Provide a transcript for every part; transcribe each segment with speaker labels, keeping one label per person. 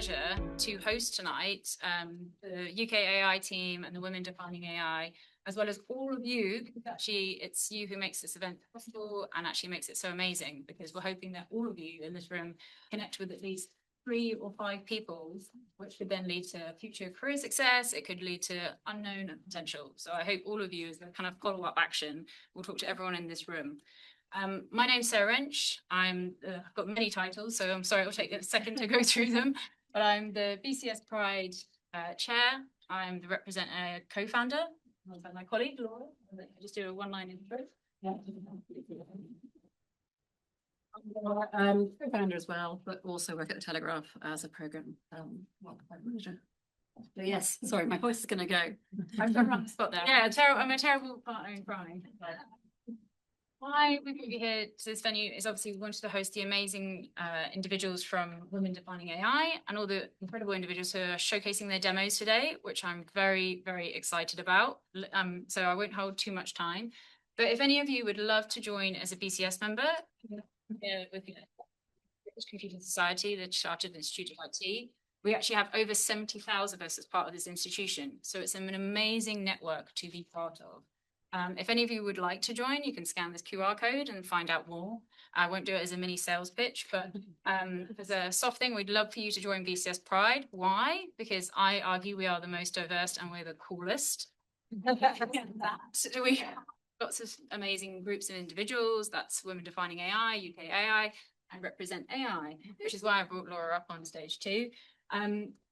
Speaker 1: pleasure to host tonight the UKAI team and the Women Defining AI, as well as all of you, because actually it's you who makes this event possible and actually makes it so amazing, because we're hoping that all of you in this room connect with at least 3 or 5 people, which could then lead to future career success. It could lead to unknown potential. So I hope all of you, as a kind of follow-up action, will talk to everyone in this room. My name's Sarah Wrench. I've got many titles, so I'm sorry it'll take a second to go through them, but I'm the BCS Pride chair. I'm the representative co-founder. My colleague, Laura. I'll just do a one-line intro.
Speaker 2: I'm co-founder as well, but also work at the Telegraph as a program manager. So yes, sorry, my voice is going to go.
Speaker 1: I'm going to run the spot there. Yeah, I'm a terrible partner in crime. Why we put you here to this venue is obviously we wanted to host the amazing individuals from Women Defining AI and all the incredible individuals who are showcasing their demos today, which I'm very, very excited about. So I won't hold too much time. But if any of you would love to join as a BCS member with the British Computing Society, the Chartered Institute of IT, we actually have over 70,000 of us as part of this institution. So it's an amazing network to be part of. If any of you would like to join, you can scan this QR code and find out more. I won't do it as a mini sales pitch, but as a soft thing, we'd love for you to join BCS Pride. Why? Because I argue we are the most diverse and we're the coolest. We have lots of amazing groups and individuals. That's Women Defining AI, UKAI, and RepAI, which is why I brought Laura up on stage too.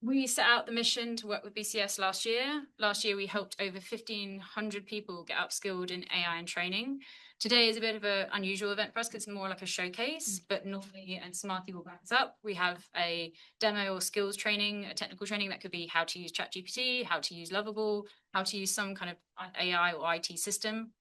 Speaker 1: We set out the mission to work with BCS last year. Last year, we helped over 1,500 people get upskilled in AI and training. Today is a bit of an unusual event for us because it's more like a showcase, but normally, and Smarty will back us up, we have a demo or skills training, a technical training that could be how to use ChatGPT, how to use Lovable, how to use some kind of AI or IT system.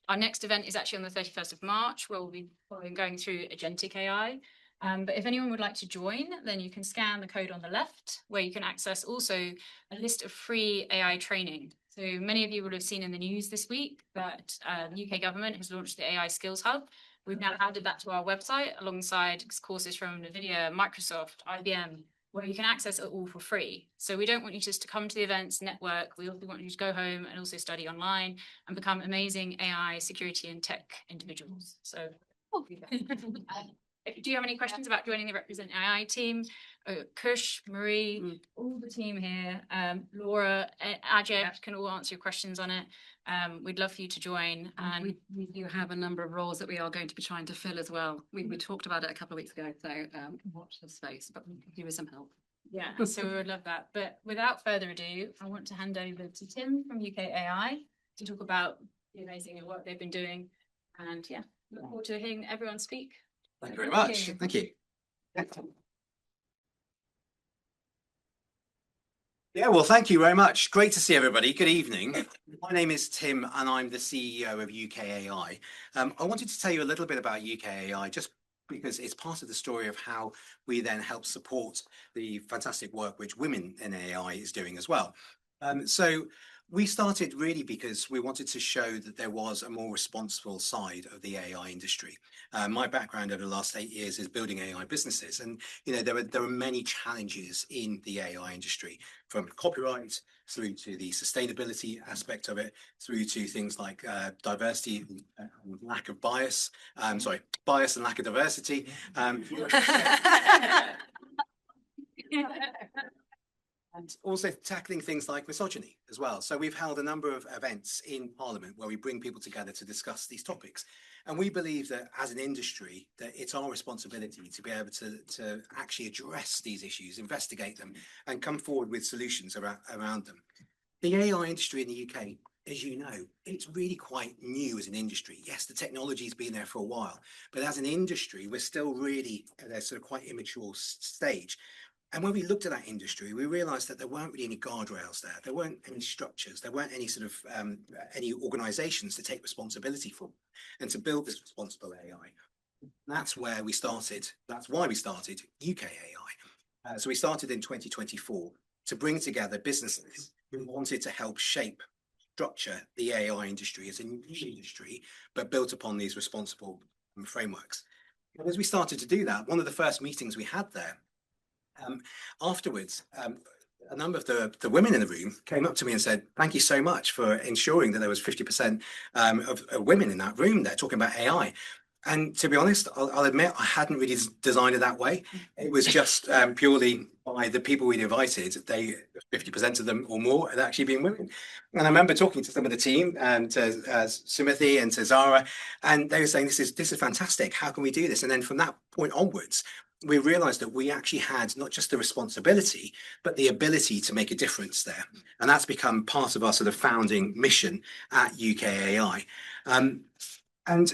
Speaker 1: Our next event is actually on the 31st of March, where we'll be going through agentic AI. But if anyone would like to join, then you can scan the code on the left, where you can access also a list of free AI training. So many of you will have seen in the news this week that the UK government has launched the AI Skills Hub. We've now added that to our website alongside courses from NVIDIA, Microsoft, IBM, where you can access it all for free. So we don't want you just to come to the events, network. We also want you to go home and also study online and become amazing AI, security, and tech individuals. So do you have any questions about joining the Represent AI team? Kush, Marie, all the team here, Laura, Ajay can all answer your questions on it. We'd love for you to join. And
Speaker 2: we do have a number of roles that we are going to be trying to fill as well. We talked about it a couple of weeks ago, so watch the space, but we could give you some help.
Speaker 1: Yeah, so we would love that. But without further ado, I want to hand over to Tim from UKAI to talk about the amazing work they've been doing. And yeah, look forward to hearing everyone speak.
Speaker 3: Thank you very much. Thank you. Yeah, well, thank you very much. Great to see everybody. Good evening. My name is Tim and I'm the CEO of UKAI. I wanted to tell you a little bit about UKAI just because it's part of the story of how we then help support the fantastic work which Women in AI is doing as well. So we started really because we wanted to show that there was a more responsible side of the AI industry. My background over the last 8 years is building AI businesses, and there are many challenges in the AI industry, from copyright through to the sustainability aspect of it, through to things like diversity and lack of bias. Bias and lack of diversity. And also tackling things like misogyny as well. So we've held a number of events in Parliament where we bring people together to discuss these topics. And we believe that as an industry, that it's our responsibility to be able to actually address these issues, investigate them, and come forward with solutions around them. The AI industry in the UK, as you know, it's really quite new as an industry. Yes, the technology's been there for a while, but as an industry, we're still really at a sort of quite immature stage. And when we looked at that industry, we realized that there weren't really any guardrails there. There weren't any structures. There weren't any sort of any organizations to take responsibility for and to build this responsible AI. That's where we started. That's why we started UKAI. So we started in 2024 to bring together businesses who wanted to help shape, structure the AI industry as a new industry, but built upon these responsible frameworks. And as we started to do that, one of the first meetings we had there Afterwards, a number of the women in the room came up to me and said, thank you so much for ensuring that there was 50% of women in that room there talking about AI. And to be honest, I'll admit I hadn't really designed it that way. It was just purely by the people we'd invited. 50% of them or more had actually been women. And I remember talking to some of the team and to Sumithi and to Zara, and they were saying, this is fantastic. How can we do this? And then from that point onwards, we realized that we actually had not just the responsibility, but the ability to make a difference there. And that's become part of our sort of founding mission at UKAI. And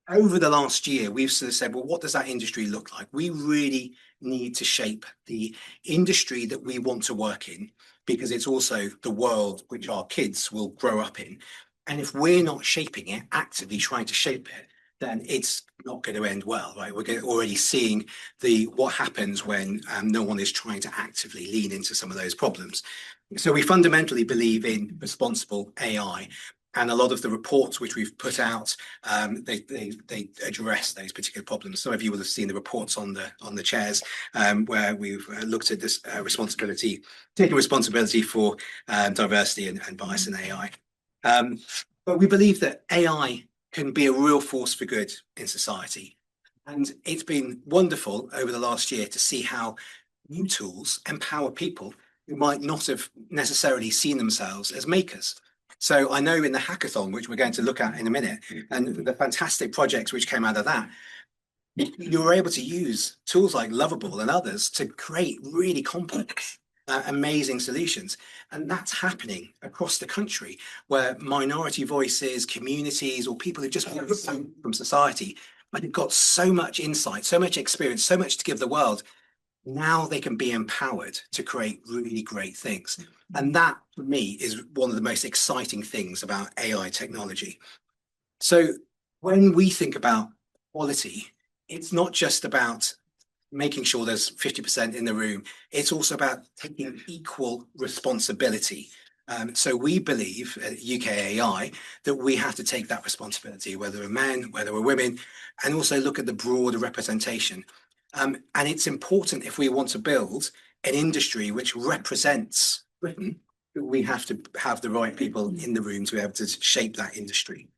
Speaker 3: over the last year, we've sort of said, well, what does that industry look like? We really need to shape the industry that we want to work in, because it's also the world which our kids will grow up in. And if we're not shaping it, actively trying to shape it, then it's not going to end well, right? We're already seeing what happens when no one is trying to actively lean into some of those problems. So we fundamentally believe in responsible AI. And a lot of the reports which we've put out, they address those particular problems. Some of you will have seen the reports on the chairs where we've looked at this responsibility, taking responsibility for diversity and bias in AI. But we believe that AI can be a real force for good in society. And it's been wonderful over the last year to see how new tools empower people who might not have necessarily seen themselves as makers. So I know in the hackathon, which we're going to look at in a minute, and the fantastic projects which came out of that, you were able to use tools like Lovable and others to create really complex, amazing solutions. And that's happening across the country, where minority voices, communities, or people who've just been from society, but they've got so much insight, so much experience, so much to give the world. Now they can be empowered to create really great things. And that, for me, is one of the most exciting things about AI technology. So when we think about quality, it's not just about making sure there's 50% in the room. It's also about taking equal responsibility. So we believe at UKAI that we have to take that responsibility, whether we're men, whether we're women, and also look at the broader representation. And it's important, if we want to build an industry which represents Britain, that we have to have the right people in the room to be able to shape that industry.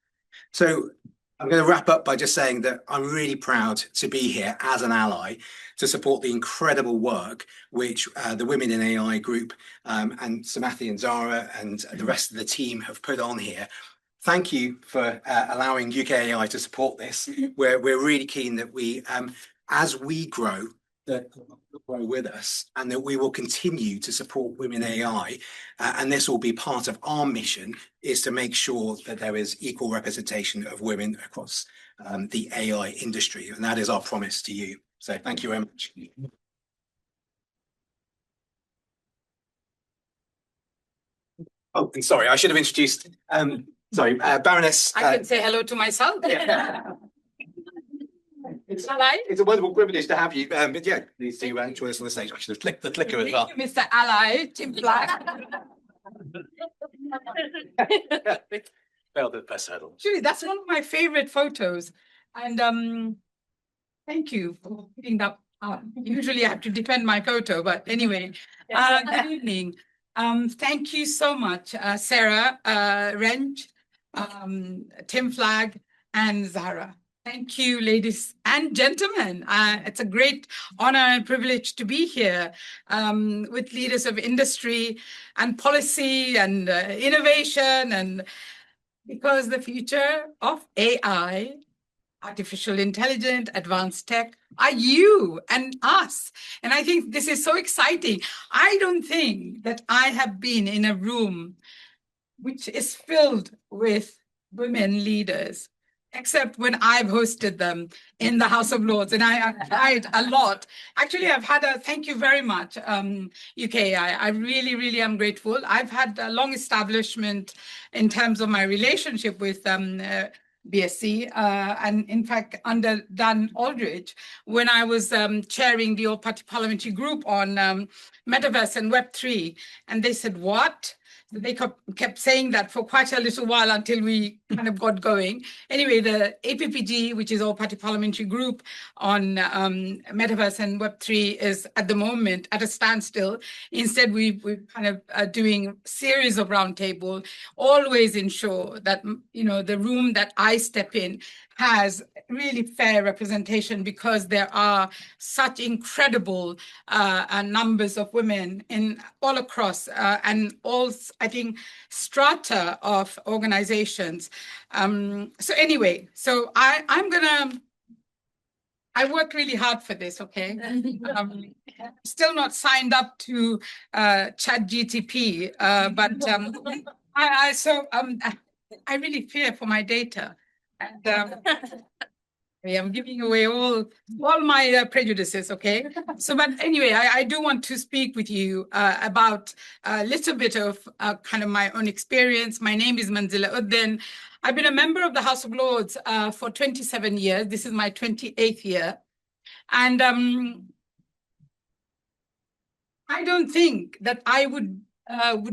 Speaker 3: So I'm going to wrap up by just saying that I'm really proud to be here as an ally to support the incredible work which the Women in AI group and Sumithi and Zara and the rest of the team have put on here. Thank you for allowing UKAI to support this. We're really keen that we, as we grow, that grow with us, and that we will continue to support Women AI. And this will be part of our mission, is to make sure that there is equal representation of women across the AI industry. And that is our promise to you. So thank you very much. Oh, and sorry, I should have introduced, Baroness.
Speaker 4: I can say hello to myself.
Speaker 3: Yeah. It's a wonderful privilege to have you. But yeah, please do join us on the stage. I should have clicked the clicker as well.
Speaker 4: Thank you, Mr. Ally, Tim Black.
Speaker 3: Failed the first hurdle.
Speaker 4: Actually, that's one of my favorite photos. And thank you for putting that up. Usually I have to defend my photo, but anyway, good evening. Thank you so much, Sarah Wrench, Tim Flagg, and Zara. Thank you, ladies and gentlemen. It's a great honor and privilege to be here with leaders of industry and policy and innovation, and because the future of AI, artificial intelligence, advanced tech, are you and us. And I think this is so exciting. I don't think that I have been in a room which is filled with women leaders, except when I've hosted them in the House of Lords, and I have tried a lot. Actually, I've had thank you very much, UKAI. I really, really am grateful. I've had a long establishment in terms of my relationship with BSc, and in fact, under Dan Aldridge, when I was chairing the all-party parliamentary group on Metaverse and Web3, and they said, what? They kept saying that for quite a little while until we kind of got going. Anyway, the APPG, which is All Party Parliamentary Group on Metaverse and Web3, is at the moment at a standstill. Instead, we're kind of doing a series of roundtable, always ensure that, you know, the room that I step in has really fair representation, because there are such incredible numbers of women in all across and all, I think, strata of organizations. So anyway, so I worked really hard for this, okay? Still not signed up to ChatGTP, but I really fear for my data. And I'm giving away all my prejudices, okay? So, but anyway, I do want to speak with you about a little bit of kind of my own experience. My name is Manzila Uddin. I've been a member of the House of Lords for 27 years. This is my 28th year. And I don't think that I would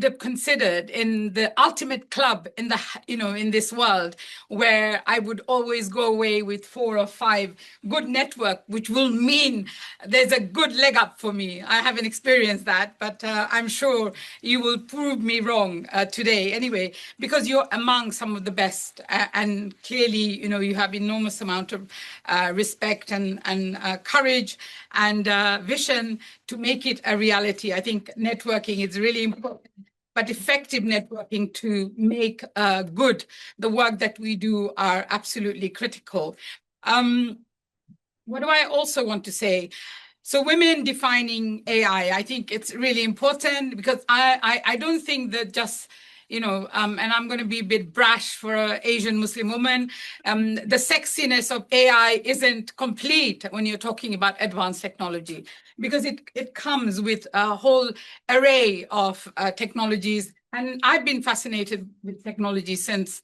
Speaker 4: have considered in the ultimate club in the, you know, in this world, where I would always go away with 4 or 5 good network, which will mean there's a good leg up for me. I haven't experienced that, but I'm sure you will prove me wrong today anyway, because you're among some of the best, and clearly, you know, you have enormous amount of respect and courage and vision to make it a reality. I think networking is really important, but effective networking to make good the work that we do are absolutely critical. What do I also want to say? So women defining AI, I think it's really important, because I don't think that just, you know, and I'm going to be a bit brash for an Asian Muslim woman, the sexiness of AI isn't complete when you're talking about advanced technology, because it comes with a whole array of technologies. And I've been fascinated with technology since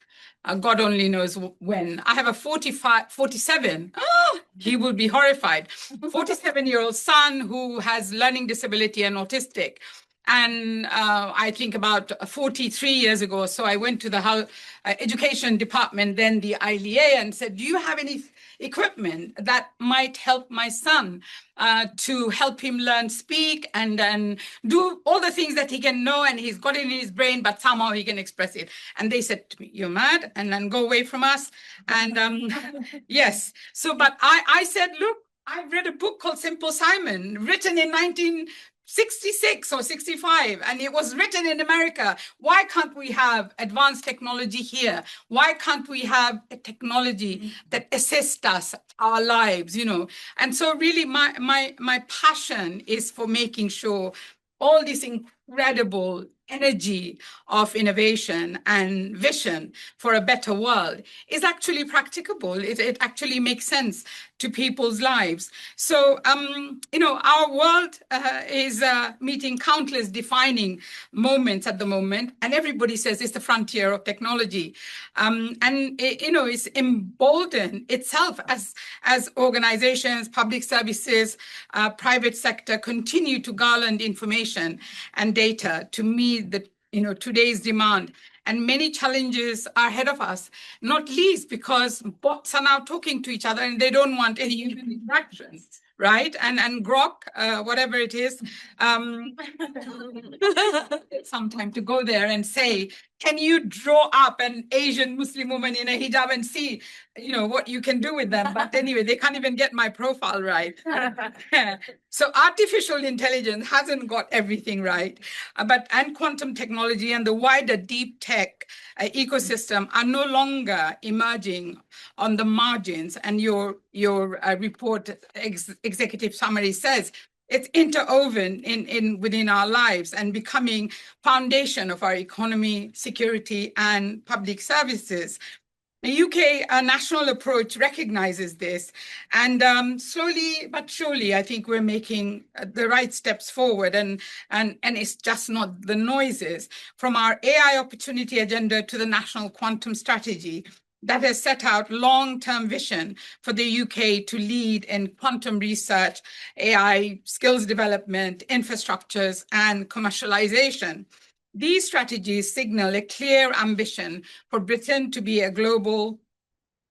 Speaker 4: God only knows when. I have a 47, he will be horrified, 47-year-old son who has learning disability and autistic. And I think about 43 years ago, so I went to the education department, then the ILEA, and said, do you have any equipment that might help my son to help him learn speak and do all the things that he can know and he's got it in his brain, but somehow he can express it? And they said to me, you're mad, and then go away from us. And yes, so, but I said, look, I've read a book called Simple Simon, written in 1966 or 65, and it was written in America. Why can't we have advanced technology here? Why can't we have a technology that assists us, our lives, you know? And so really my passion is for making sure all this incredible energy of innovation and vision for a better world is actually practicable. It actually makes sense to people's lives. So, you know, our world is meeting countless defining moments at the moment, and everybody says it's the frontier of technology. And, you know, it's emboldened itself as organizations, public services, private sector continue to garner information and data to meet the, you know, today's demand. And many challenges are ahead of us, not least because bots are now talking to each other and they don't want any human interaction, right? And Grok, whatever it is, some time to go there and say, can you draw up an Asian Muslim woman in a hijab and see, you know, what you can do with them? But anyway, they can't even get my profile right. So artificial intelligence hasn't got everything right, and quantum technology and the wider deep tech ecosystem are no longer emerging on the margins. And your report executive summary says it's interwoven within our lives and becoming foundation of our economy, security, and public services. The UK national approach recognizes this, and slowly but surely, I think we're making the right steps forward, and it's just not the noises. From our AI opportunity agenda to the national quantum strategy that has set out long-term vision for the UK to lead in quantum research, AI skills development, infrastructures, and commercialization. These strategies signal a clear ambition for Britain to be a global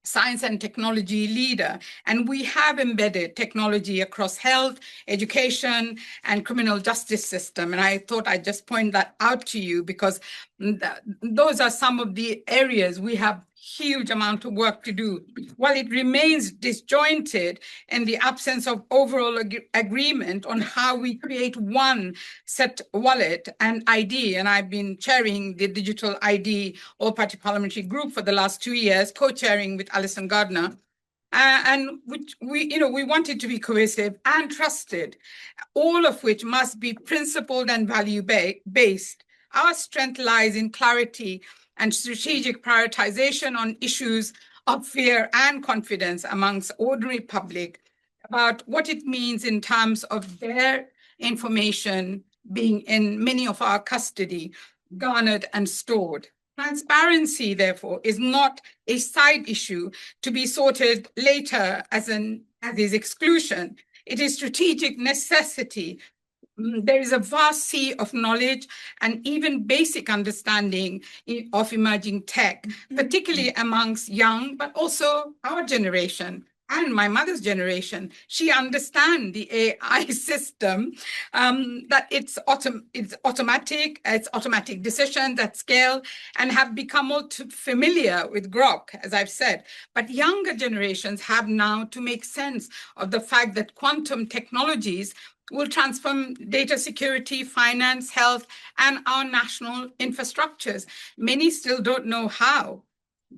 Speaker 4: science and technology leader. And we have embedded technology across health, education, and criminal justice system. And I thought I'd just point that out to you because those are some of the areas we have huge amount of work to do. While it remains disjointed in the absence of overall agreement on how we create one set wallet and ID, and I've been chairing the digital ID all-party parliamentary group for the last 2 years, co-chairing with Alison Gardner, and which we want it to be cohesive and trusted, all of which must be principled and value-based. Our strength lies in clarity and strategic prioritization on issues of fear and confidence amongst ordinary public about what it means in terms of their information being in many of our custody, garnered and stored. Transparency, therefore, is not a side issue to be sorted later as is exclusion. It is strategic necessity. There is a vast sea of knowledge and even basic understanding of emerging tech, particularly amongst young, but also our generation and my mother's generation. She understands the AI system, that it's automatic decisions at scale, and have become more familiar with Grok, as I've said. But younger generations have now to make sense of the fact that quantum technologies will transform data security, finance, health, and our national infrastructures. Many still don't know how.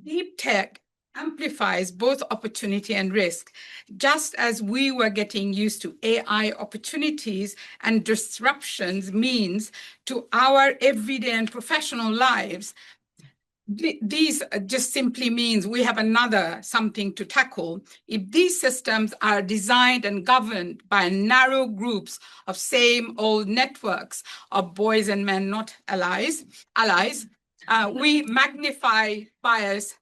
Speaker 4: Deep tech amplifies both opportunity and risk. Just as we were getting used to AI opportunities and disruptions means to our everyday and professional lives, these just simply means we have another something to tackle. If these systems are designed and governed by narrow groups of same old networks of boys and men, not allies, we magnify bias,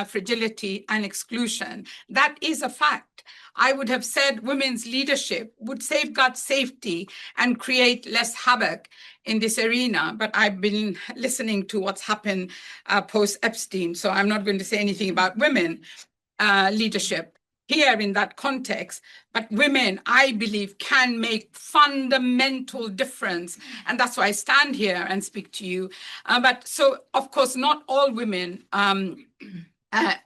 Speaker 4: fragility, and exclusion. That is a fact. I would have said women's leadership would safeguard safety and create less havoc in this arena, but I've been listening to what's happened post-Epstein, so I'm not going to say anything about women leadership here in that context. But women, I believe, can make fundamental difference, and that's why I stand here and speak to you. But so, of course, not all women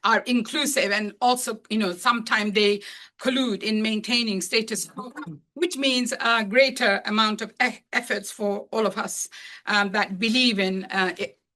Speaker 4: are inclusive, and also, sometimes they collude in maintaining status quo, which means a greater amount of efforts for all of us that believe in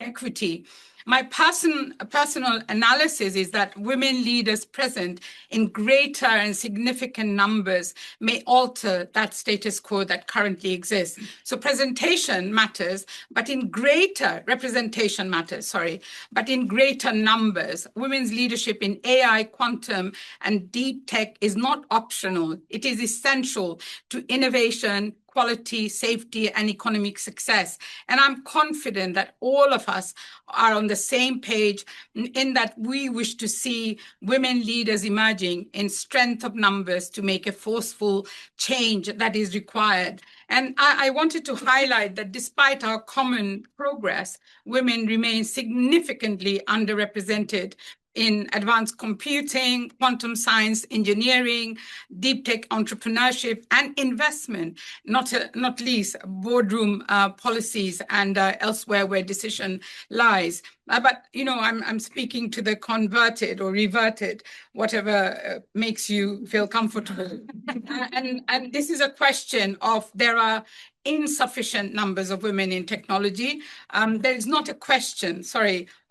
Speaker 4: equity. My personal analysis is that women leaders present in greater and significant numbers may alter that status quo that currently exists. So presentation matters, but in greater representation matters, sorry, but in greater numbers. Women's leadership in AI, quantum, and deep tech is not optional. It is essential to innovation, quality, safety, and economic success. And I'm confident that all of us are on the same page in that we wish to see women leaders emerging in strength of numbers to make a forceful change that is required. And I wanted to highlight that despite our common progress, women remain significantly underrepresented in advanced computing, quantum science, engineering, deep tech entrepreneurship, and investment, not least boardroom policies and elsewhere where decision lies. But, I'm speaking to the converted or reverted, whatever makes you feel comfortable. And this is a question of there are insufficient numbers of women in technology. There is not a question,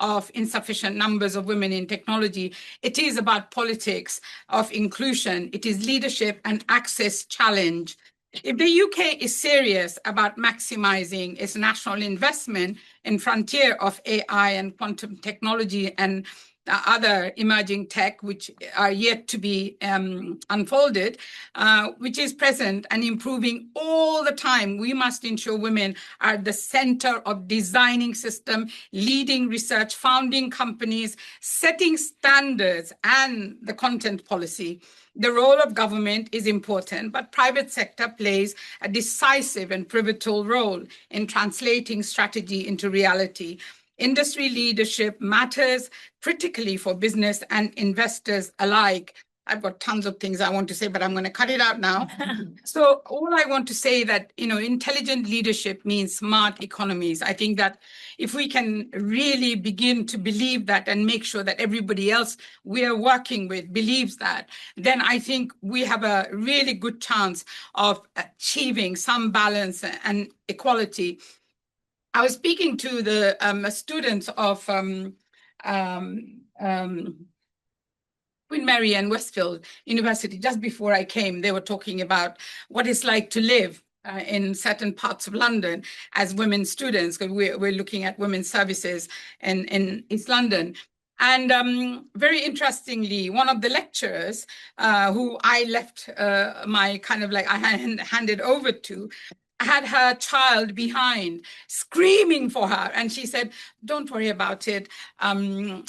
Speaker 4: of insufficient numbers of women in technology. It is about politics of inclusion. It is leadership and access challenge. If the UK is serious about maximizing its national investment in frontier of AI and quantum technology and other emerging tech, which are yet to be unfolded, which is present and improving all the time. We must ensure women are at the center of designing system, leading research, founding companies, setting standards and the content policy. The role of government is important, but private sector plays a decisive and pivotal role in translating strategy into reality. Industry leadership matters critically for business and investors alike. I've got tons of things I want to say, but I'm going to cut it out now. So all I want to say that, intelligent leadership means smart economies. I think that if we can really begin to believe that and make sure that everybody else we are working with believes that, then I think we have a really good chance of achieving some balance and equality. I was speaking to the students of Queen Mary and Westfield University just before I came. They were talking about what it's like to live in certain parts of London as women students, because we're looking at women's services in East London. And very interestingly, one of the lecturers who I left I handed over to, had her child behind screaming for her. And she said, don't worry about it. It'll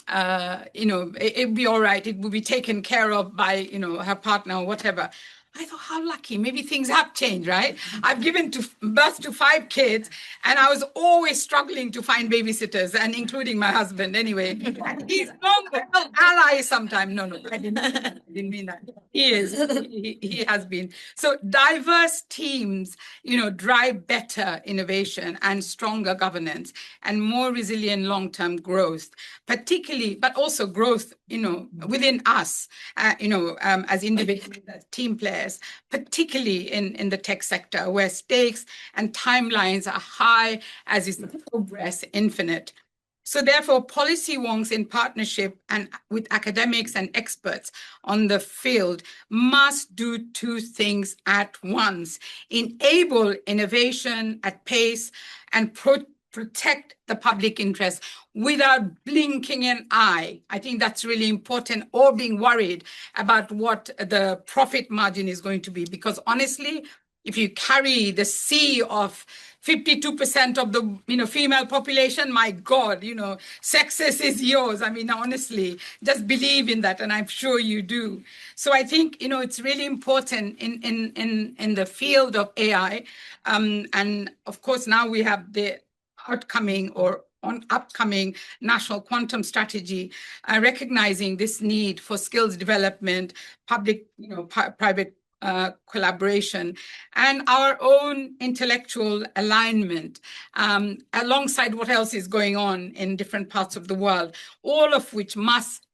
Speaker 4: be all right. It will be taken care of by, her partner or whatever. I thought, how lucky. Maybe things have changed, right? I've given birth to 5 kids, and I was always struggling to find babysitters, and including my husband anyway. And he's not an ally sometimes. No, I didn't mean that. He is. He has been. So diverse teams, drive better innovation and stronger governance and more resilient long-term growth, particularly, but also growth, within us, as individuals, as team players, particularly in the tech sector, where stakes and timelines are high, as is the progress infinite. So therefore, policy wonks in partnership and with academics and experts on the field must do 2 things at once: enable innovation at pace and protect the public interest without blinking an eye. I think that's really important, or being worried about what the profit margin is going to be. Because honestly, if you carry the sea of 52% of the female population, my God, success is yours. I mean, honestly, just believe in that, and I'm sure you do. So I think it's really important in the field of AI, and of course now we have the upcoming national quantum strategy, recognizing this need for skills development, public, private collaboration, and our own intellectual alignment, alongside what else is going on in different parts of the world, all of which must,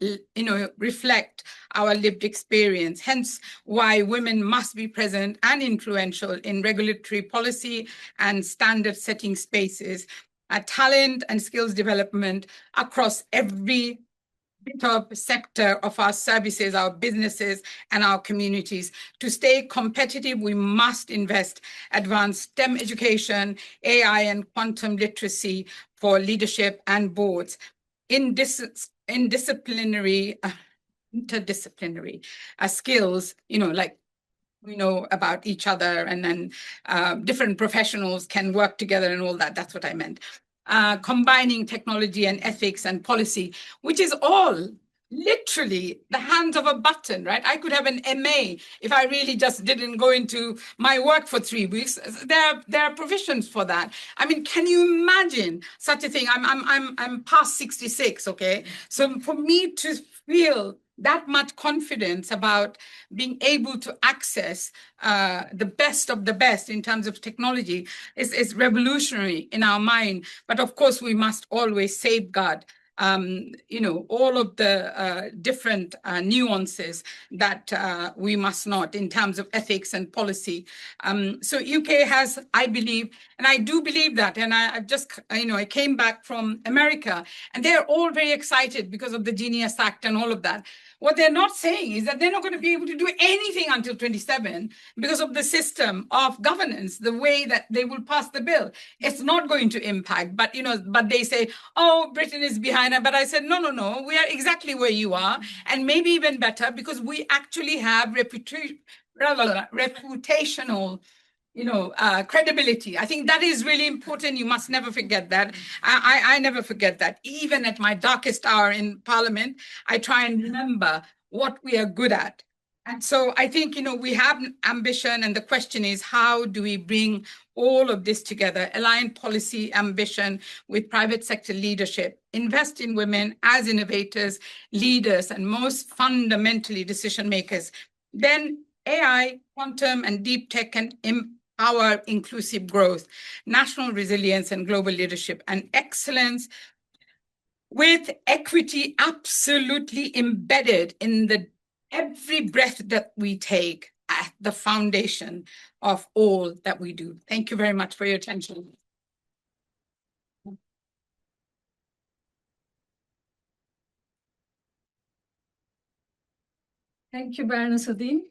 Speaker 4: reflect our lived experience. Hence why women must be present and influential in regulatory policy and standard setting spaces, talent and skills development across every of sector of our services, our businesses, and our communities. To stay competitive, we must invest advanced STEM education, AI, and quantum literacy for leadership and boards. Interdisciplinary skills, like we know about each other, and then different professionals can work together and all that. That's what I meant. Combining technology and ethics and policy, which is all literally the hands of a button, right? I could have an MA if I really just didn't go into my work for 3 weeks. There are provisions for that. I mean, can you imagine such a thing? I'm past 66, okay? So for me to feel that much confidence about being able to access the best of the best in terms of technology is revolutionary in our mind. But of course, we must always safeguard all of the different nuances that we must not in terms of ethics and policy. So UK has, I believe, and I do believe that, and I've just, I came back from America, and they're all very excited because of the Genius Act and all of that. What they're not saying is that they're not going to be able to do anything until 27 because of the system of governance, the way that they will pass the bill. It's not going to impact, but but they say, oh, Britain is behind. But I said, no, we are exactly where you are, and maybe even better because we actually have reputational credibility. I think that is really important. You must never forget that. I never forget that. Even at my darkest hour in Parliament, I try and remember what we are good at. And so I think, we have ambition, and the question is, how do we bring all of this together, align policy ambition with private sector leadership, invest in women as innovators, leaders, and most fundamentally decision makers. Then AI, quantum, and deep tech can empower inclusive growth, national resilience, and global leadership, and excellence with equity absolutely embedded in every breath that we take at the foundation of all that we do. Thank you very much for your attention.
Speaker 5: Thank you, Baroness Uddin.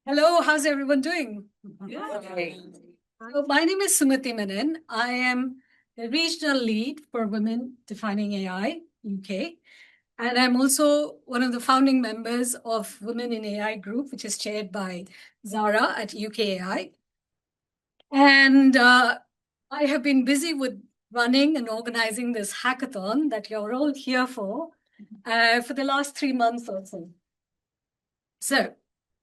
Speaker 5: Hello, how's everyone doing?
Speaker 4: Good.
Speaker 5: So my name is Sumati Menon. I am the regional lead for Women Defining AI, UK. And I'm also one of the founding members of Women in AI group, which is chaired by Zara at UKAI. And I have been busy with running and organizing this hackathon that you're all here for the last 3 months or so. So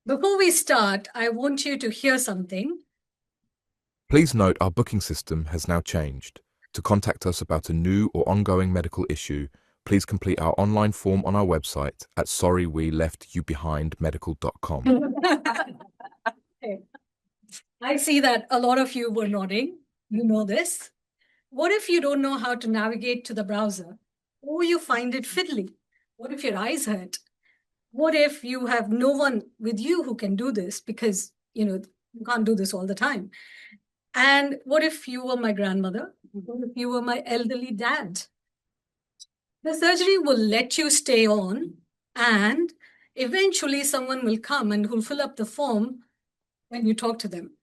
Speaker 5: before we start, I want you to hear something.
Speaker 6: Please note our booking system has now changed. To contact us about a new or ongoing medical issue, please complete our online form on our website at sorryWeLeftYouBehindMedical.com.
Speaker 5: Okay. I see that a lot of you were nodding. You know this. What if you don't know how to navigate to the browser? Or you find it fiddly? What if your eyes hurt? What if you have no one with you who can do this because, you can't do this all the time? And what if you were my grandmother? What if you were my elderly dad? The surgery will let you stay on, and eventually someone will come and who'll fill up the form when you talk to them.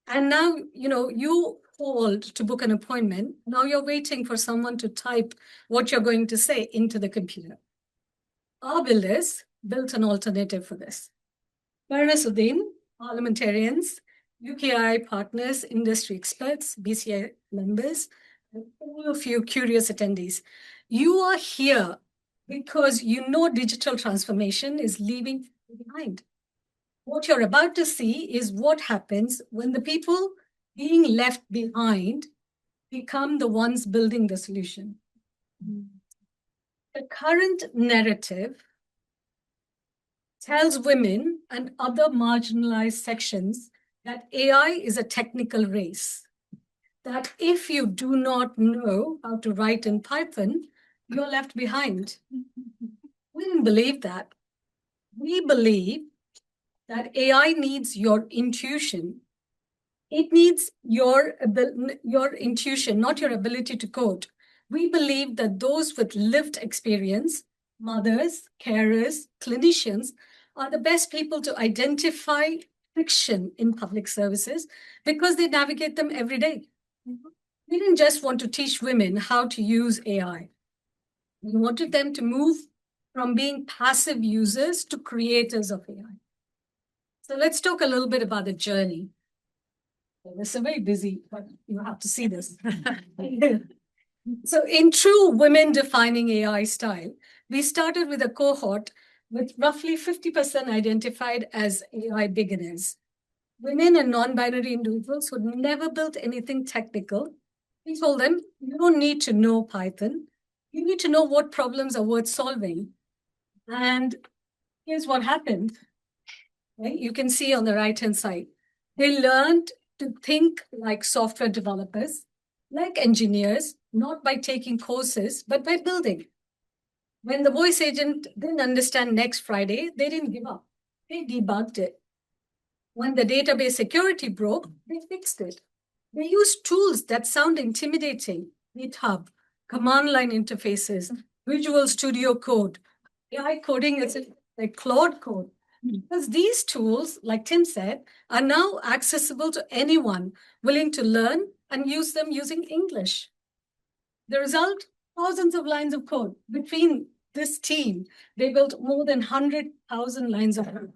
Speaker 5: And now, you called to book an appointment. Now you're waiting for someone to type what you're going to say into the computer. Our builders built an alternative for this. Baroness Uddin, parliamentarians, UKAI partners, industry experts, BCI members, and all of you curious attendees. You are here because you know digital transformation is leaving behind. What you're about to see is what happens when the people being left behind become the ones building the solution. The current narrative tells women and other marginalized sections that AI is a technical race, that if you do not know how to write in Python, you're left behind. We didn't believe that. We believe that AI needs your intuition. It needs your intuition, not your ability to code. We believe that those with lived experience, mothers, carers, clinicians, are the best people to identify friction in public services because they navigate them every day. We didn't just want to teach women how to use AI. We wanted them to move from being passive users to creators of AI. So let's talk a little bit about the journey. It's a very busy, but you have to see this. So in true women defining AI style, we started with a cohort with roughly 50% identified as AI beginners. Women and non-binary individuals who'd never built anything technical. We told them, you don't need to know Python. You need to know what problems are worth solving. And here's what happened. Right? You can see on the right-hand side. They learned to think like software developers, like engineers, not by taking courses, but by building. When the voice agent didn't understand next Friday, they didn't give up. They debugged it. When the database security broke, they fixed it. They used tools that sound intimidating, GitHub, command line interfaces, Visual Studio Code. AI coding is like Claude code. Because these tools, like Tim said, are now accessible to anyone willing to learn and use them using English. The result, thousands of lines of code. Between this team, they built more than 100,000 lines of code,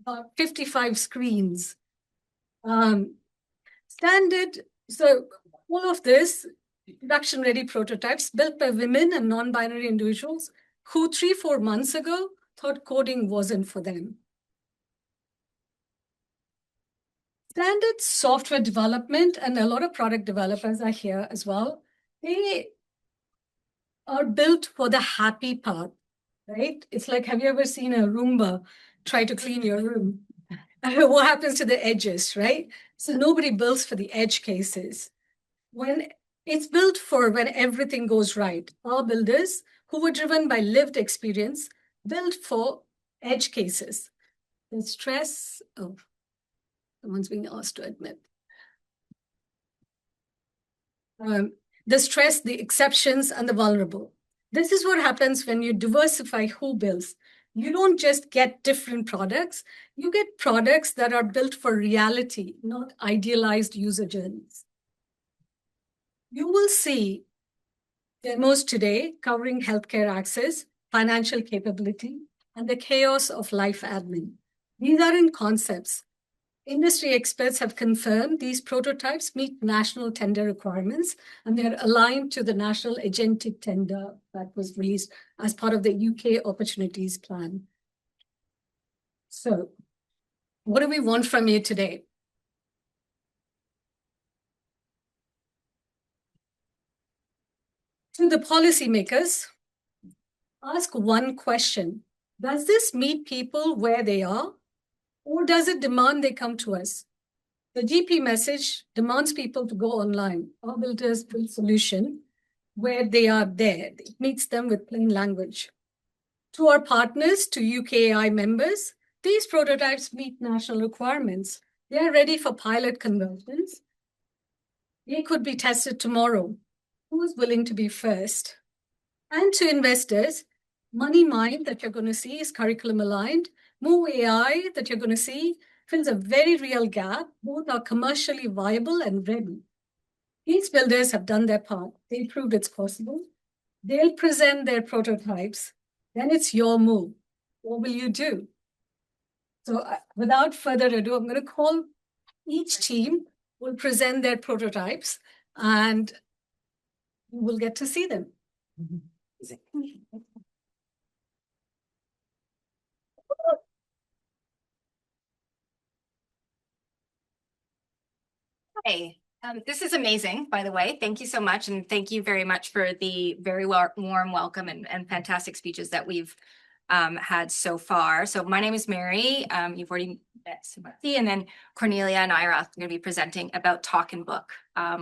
Speaker 5: about 55 screens. So all of this, production-ready prototypes built by women and non-binary individuals who 3-4 months ago thought coding wasn't for them. Standard software development, and a lot of product developers are here as well. They are built for the happy part, right? It's like, have you ever seen a Roomba try to clean your room? What happens to the edges, right? So nobody builds for the edge cases. When it's built for when everything goes right. Our builders, who were driven by lived experience, built for edge cases. The stress, someone's being asked to admit. The stress, the exceptions, and the vulnerable. This is what happens when you diversify who builds. You don't just get different products, you get products that are built for reality, not idealized user journeys. You will see demos today covering healthcare access, financial capability, and the chaos of life admin. These aren't concepts. Industry experts have confirmed these prototypes meet national tender requirements, and they're aligned to the national agentic tender that was released as part of the UK Opportunities Plan. So, what do we want from you today? To the policymakers, ask one question. Does this meet people where they are? Or does it demand they come to us? The GP message demands people to go online. Our builders build solution where they are there. It meets them with plain language. To our partners, to UKAI members, these prototypes meet national requirements. They are ready for pilot conversions. They could be tested tomorrow. Who is willing to be first? And to investors, MoneyMind that you're going to see is curriculum aligned. Move.ai that you're going to see fills a very real gap. Both are commercially viable and ready. These builders have done their part. They proved it's possible. They'll present their prototypes. Then it's your move. What will you do? So without further ado, I'm going to call each team, will present their prototypes, and you will get to see them.
Speaker 7: Hey, this is amazing, by the way. Thank you so much. And thank you very much for the very warm welcome and fantastic speeches that we've had so far. So my name is Mary. You've already met Sumati, and then Cornelia and I are going to be presenting about Talk and Book,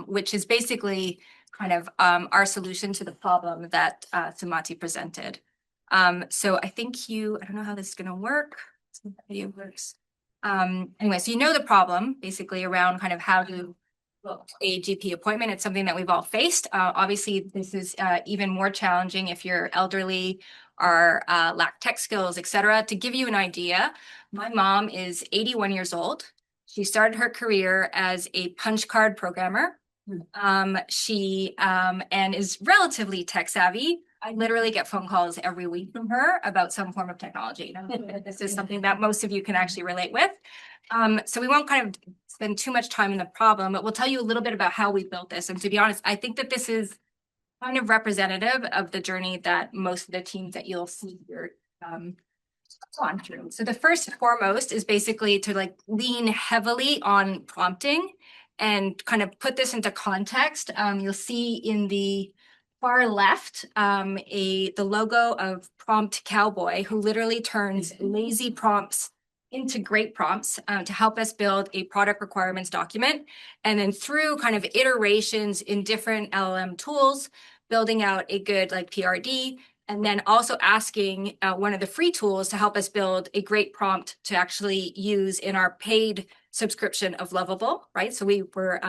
Speaker 7: which is basically kind of our solution to the problem that Sumati presented. So I think I don't know how this is going to work. So the video works. Anyway, so you know the problem basically around kind of how to book a GP appointment. It's something that we've all faced. Obviously, this is even more challenging if you're elderly or lack tech skills, etc. To give you an idea, my mom is 81 years old. She started her career as a punch card programmer. She and is relatively tech savvy. I literally get phone calls every week from her about some form of technology. This is something that most of you can actually relate with. So we won't kind of spend too much time in the problem, but we'll tell you a little bit about how we built this. And to be honest, I think that this is kind of representative of the journey that most of the teams that you'll see here gone through. So the first and foremost is basically to lean heavily on prompting and kind of put this into context. You'll see in the far left, the logo of Prompt Cowboy, who literally turns lazy prompts into great prompts to help us build a product requirements document. And then through kind of iterations in different LLM tools, building out a good PRD, and then also asking one of the free tools to help us build a great prompt to actually use in our paid subscription of Lovable, right? So we were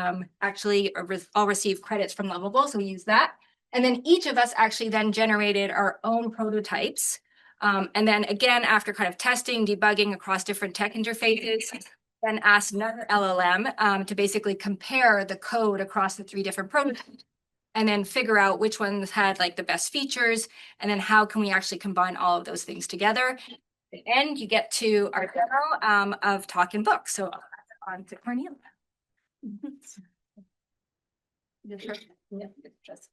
Speaker 7: actually all received credits from Lovable, so we use that. And then each of us actually then generated our own prototypes. And then again, after kind of testing, debugging across different tech interfaces, then asked another LLM to basically compare the code across the 3 different prototypes and then figure out which ones had like the best features, and then how can we actually combine all of those things together. At the end, you get to our demo of Talk and Book. So on to Cornelia.
Speaker 2: Yeah, just.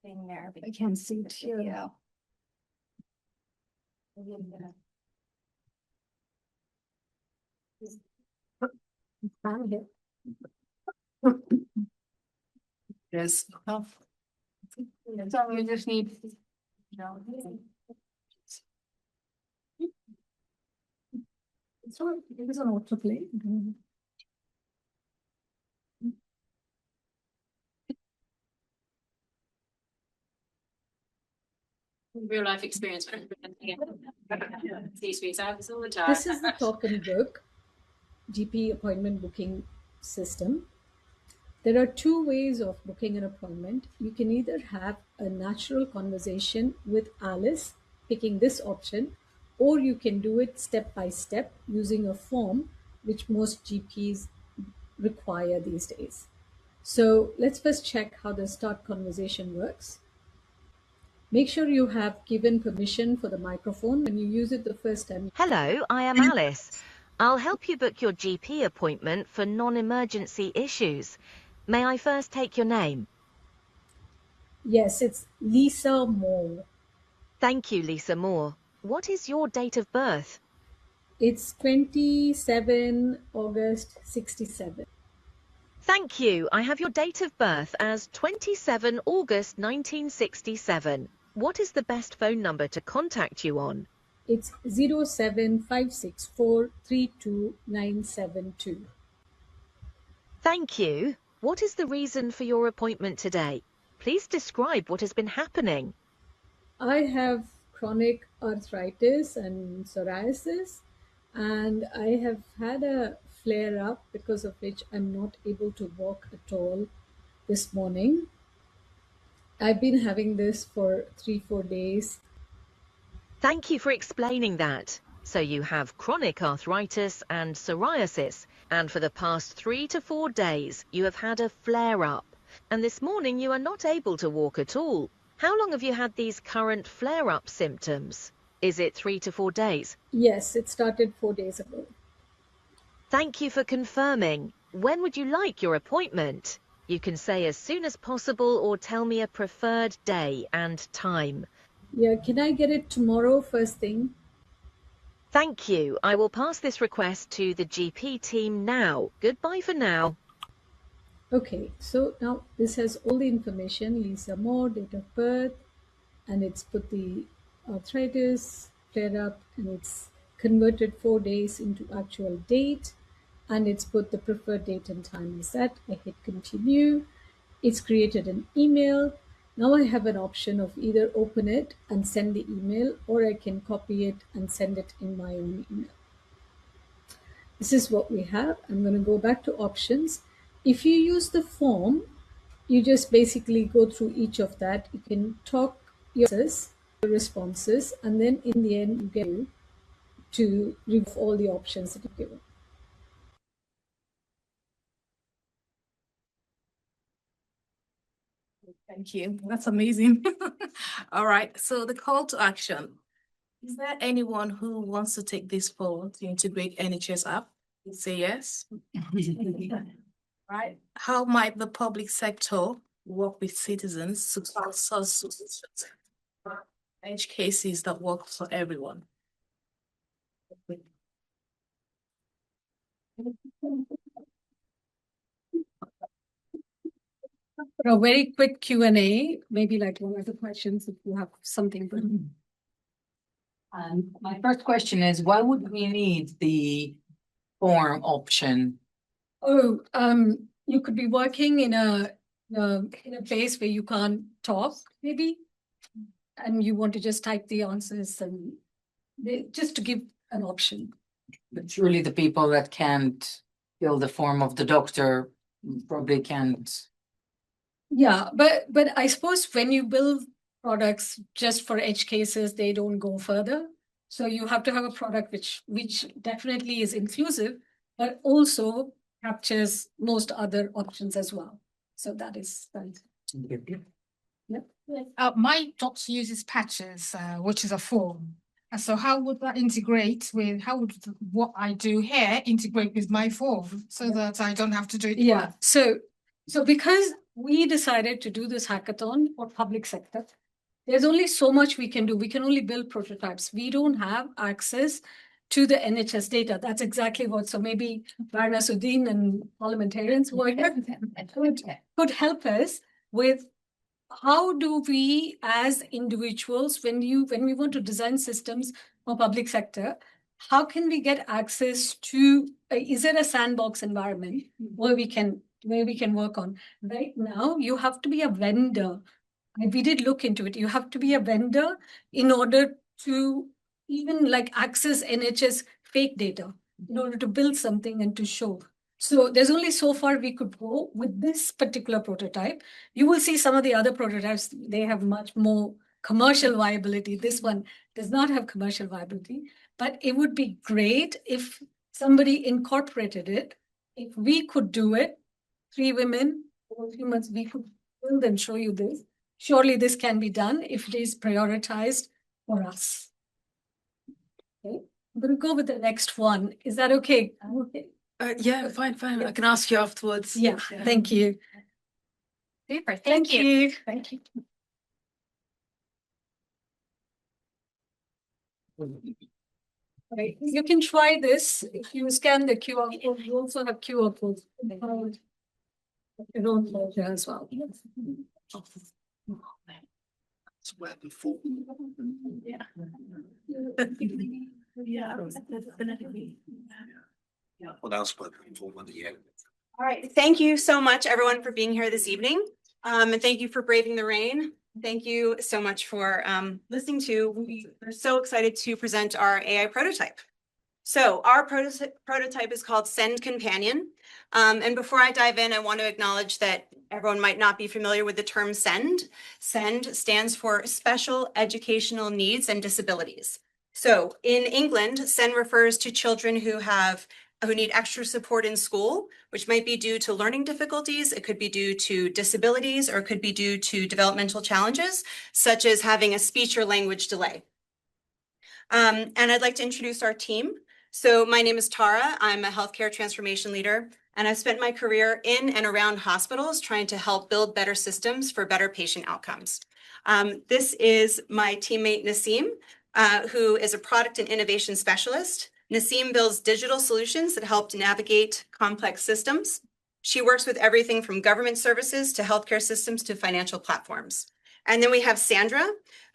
Speaker 7: Thing there.
Speaker 5: I can't see it here.
Speaker 7: Yeah.
Speaker 5: Found it.
Speaker 4: Yes.
Speaker 7: So we just need.
Speaker 5: So it is an autoplay.
Speaker 1: Real life experience when presenting C-suite service all the time.
Speaker 5: This is the Talk and Book GP appointment booking system. There are 2 ways of booking an appointment. You can either have a natural conversation with Alice, picking this option, or you can do it step by step using a form, which most GPs require these days. So let's first check how the start conversation works. Make sure you have given permission for the microphone when you use it the first time.
Speaker 8: Hello, I am Alice. I'll help you book your GP appointment for non-emergency issues. May I first take your name?
Speaker 5: Yes, it's Lisa Moore.
Speaker 8: Thank you, Lisa Moore. What is your date of birth?
Speaker 5: It's 27 August 67.
Speaker 8: Thank you. I have your date of birth as 27 August 1967. What is the best phone number to contact you on?
Speaker 5: It's 07564329972.
Speaker 8: Thank you. What is the reason for your appointment today? Please describe what has been happening.
Speaker 5: I have chronic arthritis and psoriasis, and I have had a flare up because of which I'm not able to walk at all this morning. I've been having this for 3-4 days.
Speaker 8: Thank you for explaining that. So you have chronic arthritis and psoriasis, and for the past 3 to 4 days you have had a flare-up, and this morning you are not able to walk at all. How long have you had these current flare-up symptoms? Is it 3 to 4 days?
Speaker 5: Yes, it started 4 days ago.
Speaker 8: Thank you for confirming. When would you like your appointment? You can say as soon as possible or tell me a preferred day and time.
Speaker 5: Yeah, can I get it tomorrow first thing?
Speaker 8: Thank you. I will pass this request to the GP team now. Goodbye for now.
Speaker 5: Okay, so now this has all the information, Lisa Moore, date of birth, and it's put the arthritis, flare up, and it's converted 4 days into actual date, and it's put the preferred date and time as that. I hit continue. It's created an email. Now I have an option of either open it and send the email, or I can copy it and send it in my own email. This is what we have. I'm going to go back to options. If you use the form, you just basically go through each of that. You can talk your responses, and then in the end, you get to read all the options that are given.
Speaker 9: Thank you. That's amazing. All right. So the call to action. Is there anyone who wants to take this forward to integrate NHS app? Say yes. Right. How might the public sector work with citizens to outsource solutions, edge cases that work for everyone?
Speaker 5: For a very quick Q&A, maybe like one of the questions if you have something.
Speaker 10: My first question is, why would we need the form option?
Speaker 5: Oh, you could be working in a place where you can't talk, maybe, and you want to just type the answers and just to give an option.
Speaker 10: But surely the people that can't fill the form of the doctor probably can't.
Speaker 5: Yeah, but I suppose when you build products just for edge cases, they don't go further. So you have to have a product which definitely is inclusive, but also captures most other options as well. So that is right.
Speaker 11: My doctor uses patches, which is a form. And so how would that integrate with, how would what I do here integrate with my form so that I don't have to do it?
Speaker 5: Yeah, so because we decided to do this hackathon for public sector, there's only so much we can do. We can only build prototypes. We don't have access to the NHS data. That's exactly what, so maybe Varna Sudin and parliamentarians who are here could help us with how do we as individuals, when we want to design systems for public sector, how can we get access to, is there a sandbox environment where we can work on? Right now, you have to be a vendor. And we did look into it. You have to be a vendor in order to even like access NHS fake data in order to build something and to show. So there's only so far we could go with this particular prototype. You will see some of the other prototypes, they have much more commercial viability. This one does not have commercial viability, but it would be great if somebody incorporated it. If we could do it, 3 women, over 3 months, we could build and show you this. Surely this can be done if it is prioritized for us. Okay, I'm going to go with the next one. Is that okay? Okay.
Speaker 9: Yeah, fine. I can ask you afterwards.
Speaker 5: Yeah, thank you.
Speaker 7: Super, thank you.
Speaker 5: Thank you. Right. You can try this. If you scan the QR code, you also have QR codes. You don't know there as well.
Speaker 9: Yeah.
Speaker 3: What else would inform on the year?
Speaker 12: All right, thank you so much, everyone, for being here this evening. And thank you for braving the rain. Thank you so much for listening to. We're so excited to present our AI prototype. So our prototype is called SLT Companion. And before I dive in, I want to acknowledge that everyone might not be familiar with the term SEND. SEND stands for Special Educational Needs and Disabilities. So in England, SEND refers to children who need extra support in school, which might be due to learning difficulties, it could be due to disabilities, or it could be due to developmental challenges, such as having a speech or language delay. And I'd like to introduce our team. So my name is Tara. I'm a healthcare transformation leader, and I've spent my career in and around hospitals trying to help build better systems for better patient outcomes. This is my teammate Naseem, who is a product and innovation specialist. Naseem builds digital solutions that help to navigate complex systems. She works with everything from government services to healthcare systems to financial platforms. And then we have Sandra,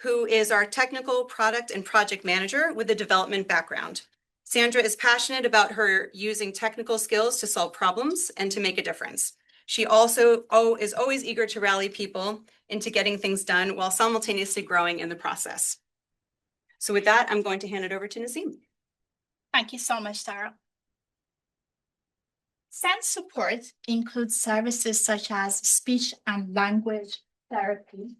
Speaker 12: who is our technical product and project manager with a development background. Sandra is passionate about her using technical skills to solve problems and to make a difference. She also is always eager to rally people into getting things done while simultaneously growing in the process. So with that, I'm going to hand it over to Naseem.
Speaker 11: Thank you so much, Tara. SEND support includes services such as speech and language therapy,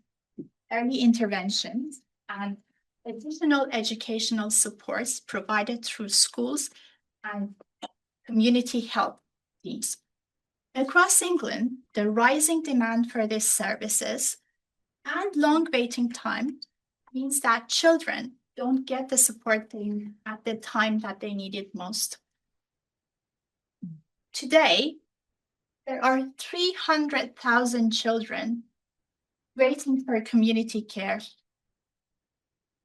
Speaker 11: early interventions, and additional educational supports provided through schools and community health teams. Across England, the rising demand for these services and long waiting time means that children don't get the support they need at the time that they need it most. Today, there are 300,000 children waiting for community care.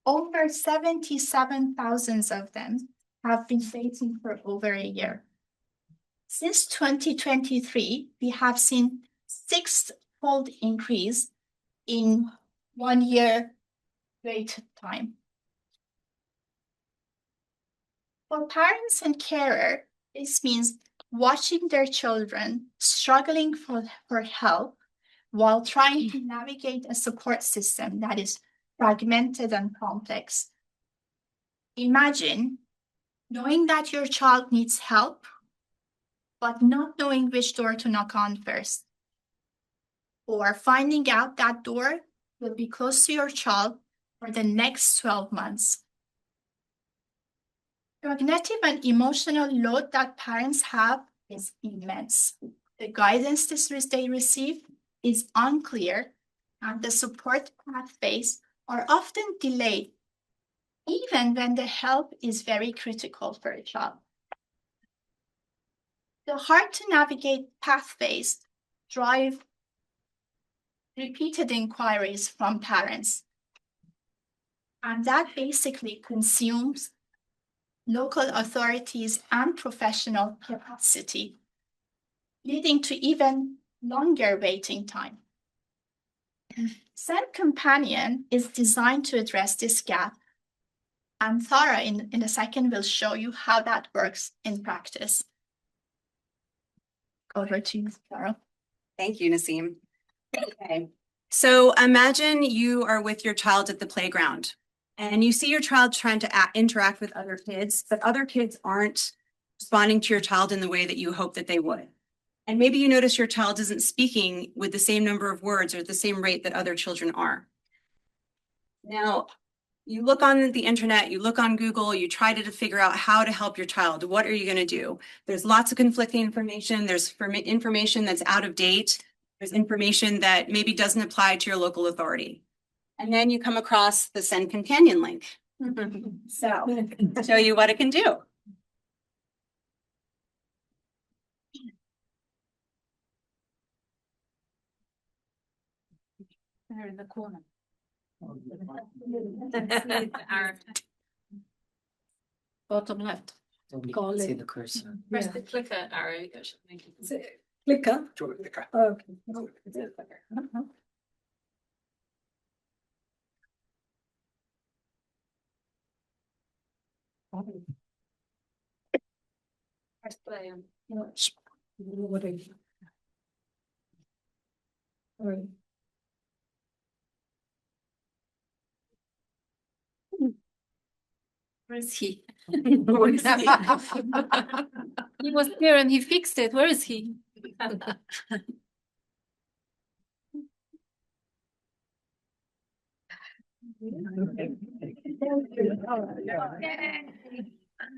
Speaker 11: Over 77,000 of them have been waiting for over a year. Since 2023, we have seen 6-fold increase in 1 year wait time. For parents and carer, this means watching their children struggling for help while trying to navigate a support system that is fragmented and complex. Imagine knowing that your child needs help, but not knowing which door to knock on first, or finding out that door will be close to your child for the next 12 months. Cognitive and emotional load that parents have is immense. The guidance they receive is unclear, and the support pathways are often delayed, even when the help is very critical for a child. The hard-to-navigate pathways drive repeated inquiries from parents, and that basically consumes local authorities and professional capacity, leading to even longer waiting time. SLT Companion is designed to address this gap, and Thara in a second will show you how that works in practice. Over to you, Thara.
Speaker 12: Thank you, Naseem. Okay, so imagine you are with your child at the playground and you see your child trying to interact with other kids, but other kids aren't responding to your child in the way that you hope that they would. And maybe you notice your child isn't speaking with the same number of words or at the same rate that other children are. Now, you look on the internet, you look on Google, you try to figure out how to help your child. What are you going to do? There's lots of conflicting information. There's information that's out of date. There's information that maybe doesn't apply to your local authority. And then you come across the SLT Companion link. So, to show you what it can do.
Speaker 1: There in the corner.
Speaker 5: Bottom left. Call
Speaker 10: See
Speaker 5: it.
Speaker 10: the cursor.
Speaker 1: Press the clicker arrow. That should make it.
Speaker 5: Clicker.
Speaker 3: Clicker.
Speaker 5: Okay.
Speaker 1: Press play on.
Speaker 5: What are you? All right.
Speaker 2: Where is he?
Speaker 1: Where is he?
Speaker 2: He was here and he fixed it. Where is he?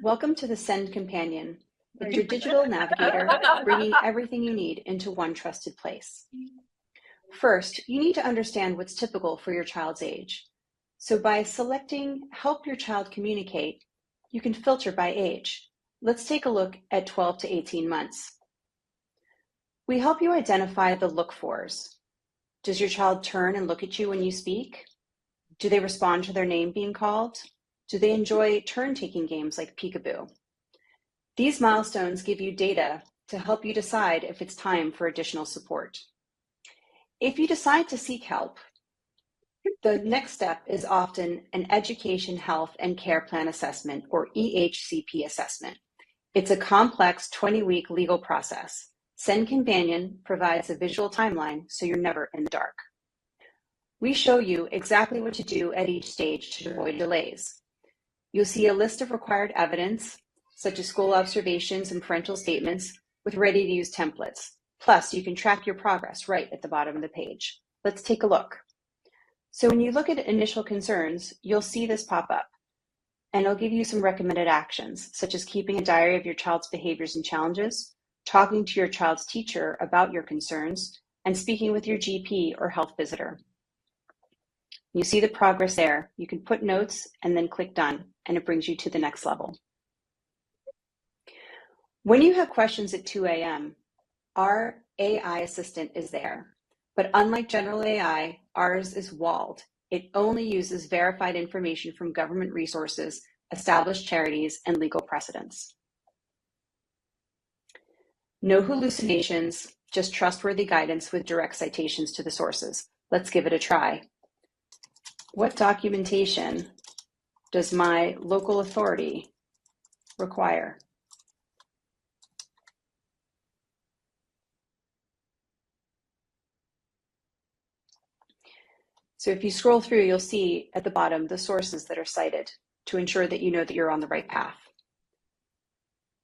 Speaker 13: Welcome to the SLT Companion, it's your digital navigator bringing everything you need into one trusted place. First, you need to understand what's typical for your child's age. So by selecting Help Your Child Communicate, you can filter by age. Let's take a look at 12 to 18 months. We help you identify the look-fors. Does your child turn and look at you when you speak? Do they respond to their name being called? Do they enjoy turn-taking games like peekaboo? These milestones give you data to help you decide if it's time for additional support. If you decide to seek help, the next step is often an Education, Health, and Care Plan Assessment, or EHCP assessment. It's a complex 20-week legal process. SLT Companion provides a visual timeline so you're never in the dark. We show you exactly what to do at each stage to avoid delays. You'll see a list of required evidence, such as school observations and parental statements, with ready-to-use templates. Plus, you can track your progress right at the bottom of the page. Let's take a look. So when you look at initial concerns, you'll see this pop up, and it'll give you some recommended actions, such as keeping a diary of your child's behaviors and challenges, talking to your child's teacher about your concerns, and speaking with your GP or health visitor. You see the progress there. You can put notes and then click Done, and it brings you to the next level. When you have questions at 2 a.m., our AI assistant is there. But unlike general AI, ours is walled. It only uses verified information from government resources, established charities, and legal precedents. No hallucinations, just trustworthy guidance with direct citations to the sources. Let's give it a try. What documentation does my local authority require? So if you scroll through, you'll see at the bottom the sources that are cited to ensure that you know that you're on the right path.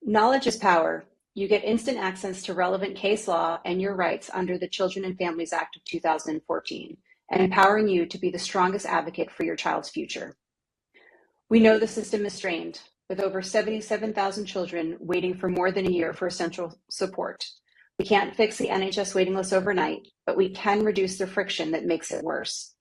Speaker 13: Knowledge is power. You get instant access to relevant case law and your rights under the Children and Families Act of 2014, and empowering you to be the strongest advocate for your child's future. We know the system is strained, with over 77,000 children waiting for more than a year for essential support. We can't fix the NHS waiting list overnight, but we can reduce the friction that makes it worse.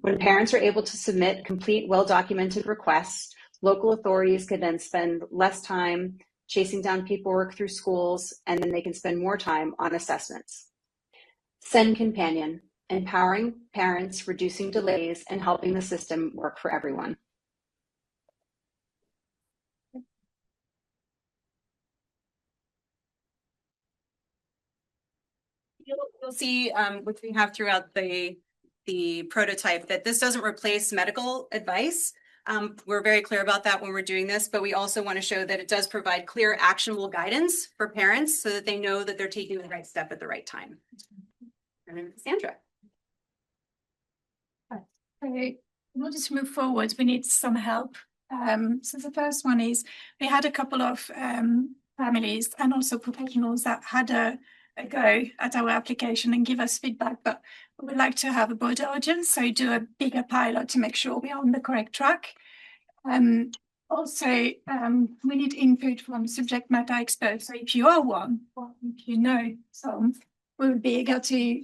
Speaker 13: When parents are able to submit complete, well-documented requests, local authorities can then spend less time chasing down paperwork through schools, and then they can spend more time on assessments. SEND Companion, empowering parents, reducing delays, and helping the system work for everyone.
Speaker 12: You'll see, which we have throughout the prototype, that this doesn't replace medical advice. We're very clear about that when we're doing this, but we also want to show that it does provide clear, actionable guidance for parents so that they know that they're taking the right step at the right time. And Sandra.
Speaker 14: Okay. In order to move forward, we need some help. So the first one is we had a couple of families and also professionals that had a go at our application and give us feedback, but we would like to have a broader audience, so do a bigger pilot to make sure we are on the correct track. Also, we need input from subject matter experts. So if you are one, or if you know some, we would be eager to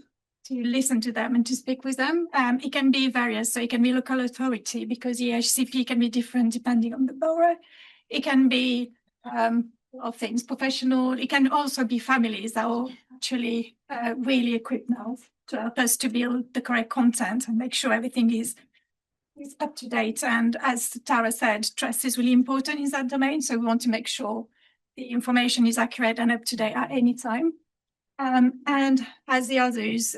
Speaker 14: listen to them and to speak with them. It can be various, so it can be local authority because the HCP can be different depending on the borough. It can be of things professional. It can also be families that are actually really equipped now to help us to build the correct content and make sure everything is up to date. And as Tara said, trust is really important in that domain. So we want to make sure the information is accurate and up to date at any time. And as the others,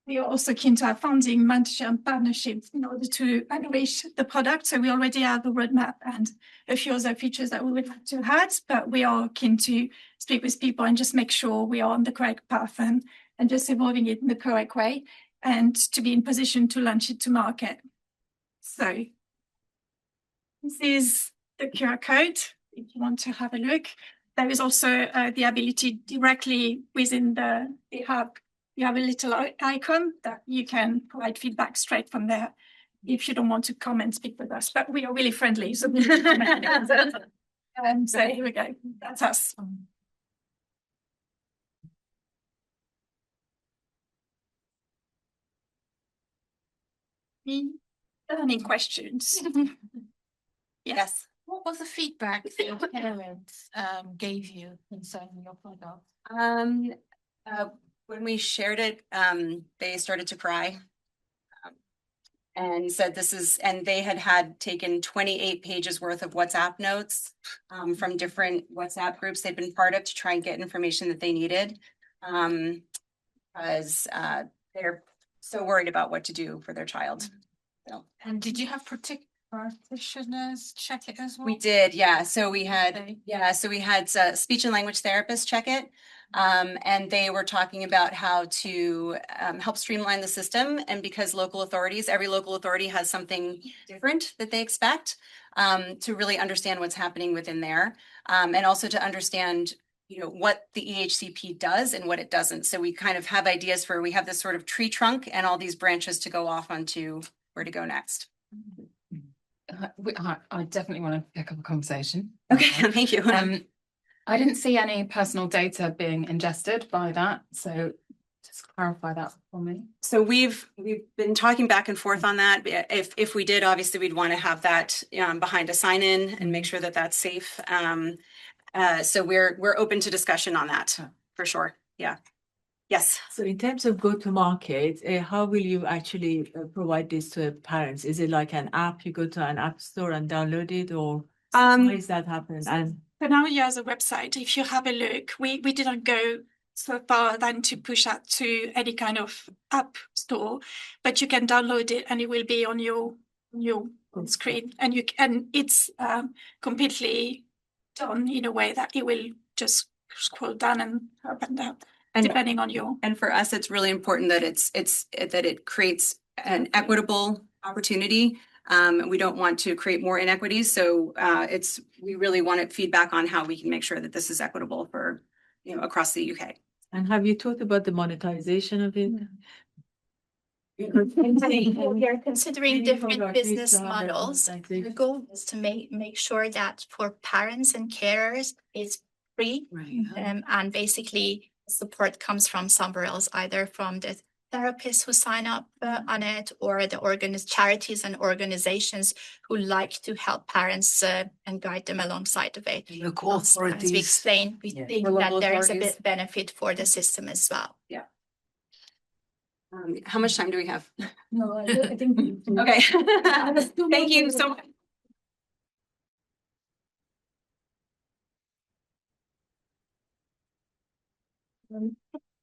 Speaker 14: we are also keen to have funding, mentorship, and partnerships in order to enrich the product. So we already have a roadmap and a few other features that we would like to add, but we are keen to speak with people and just make sure we are on the correct path and just evolving it in the correct way and to be in position to launch it to market. So this is the QR code if you want to have a look. There is also the ability directly within the hub. You have a little icon that you can provide feedback straight from there if you don't want to come and speak with us. But we are really friendly. So, so here we go. That's us. Any questions?
Speaker 12: Yes.
Speaker 9: What was the feedback that your parents gave you concerning your product?
Speaker 12: When we shared it, they started to cry and said and they had taken 28 pages worth of WhatsApp notes from different WhatsApp groups they've been part of to try and get information that they needed because they're so worried about what to do for their child. So.
Speaker 9: And did you have practitioners check it as well?
Speaker 12: We did, yeah. So we had, speech and language therapists check it. And they were talking about how to help streamline the system. And because every local authority has something different that they expect, to really understand what's happening within there. And also to understand, what the EHCP does and what it doesn't. So we kind of have ideas we have this sort of tree trunk and all these branches to go off onto where to go next.
Speaker 15: I definitely want to pick up a conversation.
Speaker 12: Okay, thank you.
Speaker 15: I didn't see any personal data being ingested by that, so just clarify that for me.
Speaker 12: So we've been talking back and forth on that. If we did, obviously we'd want to have that behind a sign-in and make sure that that's safe. So we're open to discussion on that for sure. Yeah. Yes.
Speaker 16: So in terms of go-to-market, how will you actually provide this to parents? Is it like an app? You go to an app store and download it, or how does that happen? And
Speaker 14: so now you have a website. If you have a look, we didn't go so far than to push that to any kind of app store, but you can download it and it will be on your screen, and it's completely done in a way that it will just scroll down and up and down. Depending on you.
Speaker 12: And for us, it's really important that it creates an equitable opportunity. We don't want to create more inequities. So we really wanted feedback on how we can make sure that this is equitable for, across the UK.
Speaker 16: And have you thought about the monetization of it?
Speaker 11: We are considering different business models. The goal is to make sure that for parents and carers, it's free. And basically support comes from somewhere else, either from the therapists who sign up on it, or the charities and organizations who like to help parents and guide them alongside of it.
Speaker 10: Local authorities.
Speaker 11: As we explained, we think that there is a bit benefit for the system as well.
Speaker 12: Yeah. How much time do we have?
Speaker 5: No, I think.
Speaker 12: Okay. Thank you so much.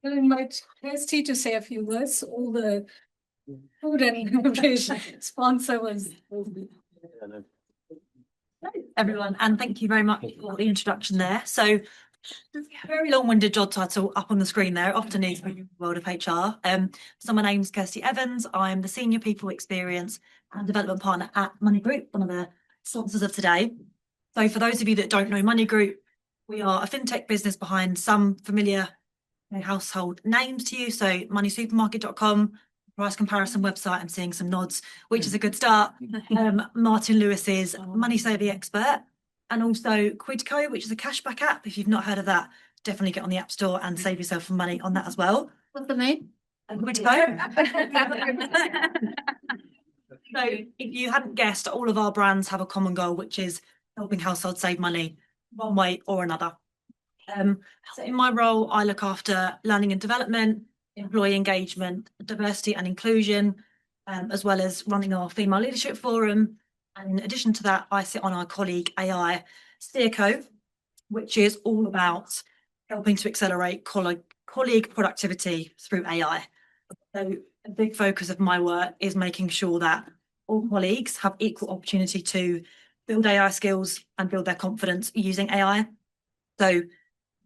Speaker 5: I'll invite Kirsty to say a few words. All the food and beverage sponsor was.
Speaker 17: Everyone, and thank you very much for the introduction there. So, very long-winded job title up on the screen there. Often is in the world of HR. So my name's Kirsty Evans. I'm the Senior People Experience and Development Partner at Money Group, one of the sponsors of today. So for those of you that don't know Money Group, we are a fintech business behind some familiar household names to you. So moneysupermarket.com, price comparison website, I'm seeing some nods, which is a good start. Martin Lewis's Money Saving Expert, and also Quidco, which is a cashback app. If you've not heard of that, definitely get on the App Store and save yourself some money on that as well.
Speaker 5: What's the name?
Speaker 17: Quidco. So if you hadn't guessed, all of our brands have a common goal, which is helping households save money one way or another. So in my role, I look after learning and development, employee engagement, diversity and inclusion, as well as running our female leadership forum. And in addition to that, I sit on our colleague AI steerco, which is all about helping to accelerate colleague productivity through AI. So a big focus of my work is making sure that all colleagues have equal opportunity to build AI skills and build their confidence using AI. So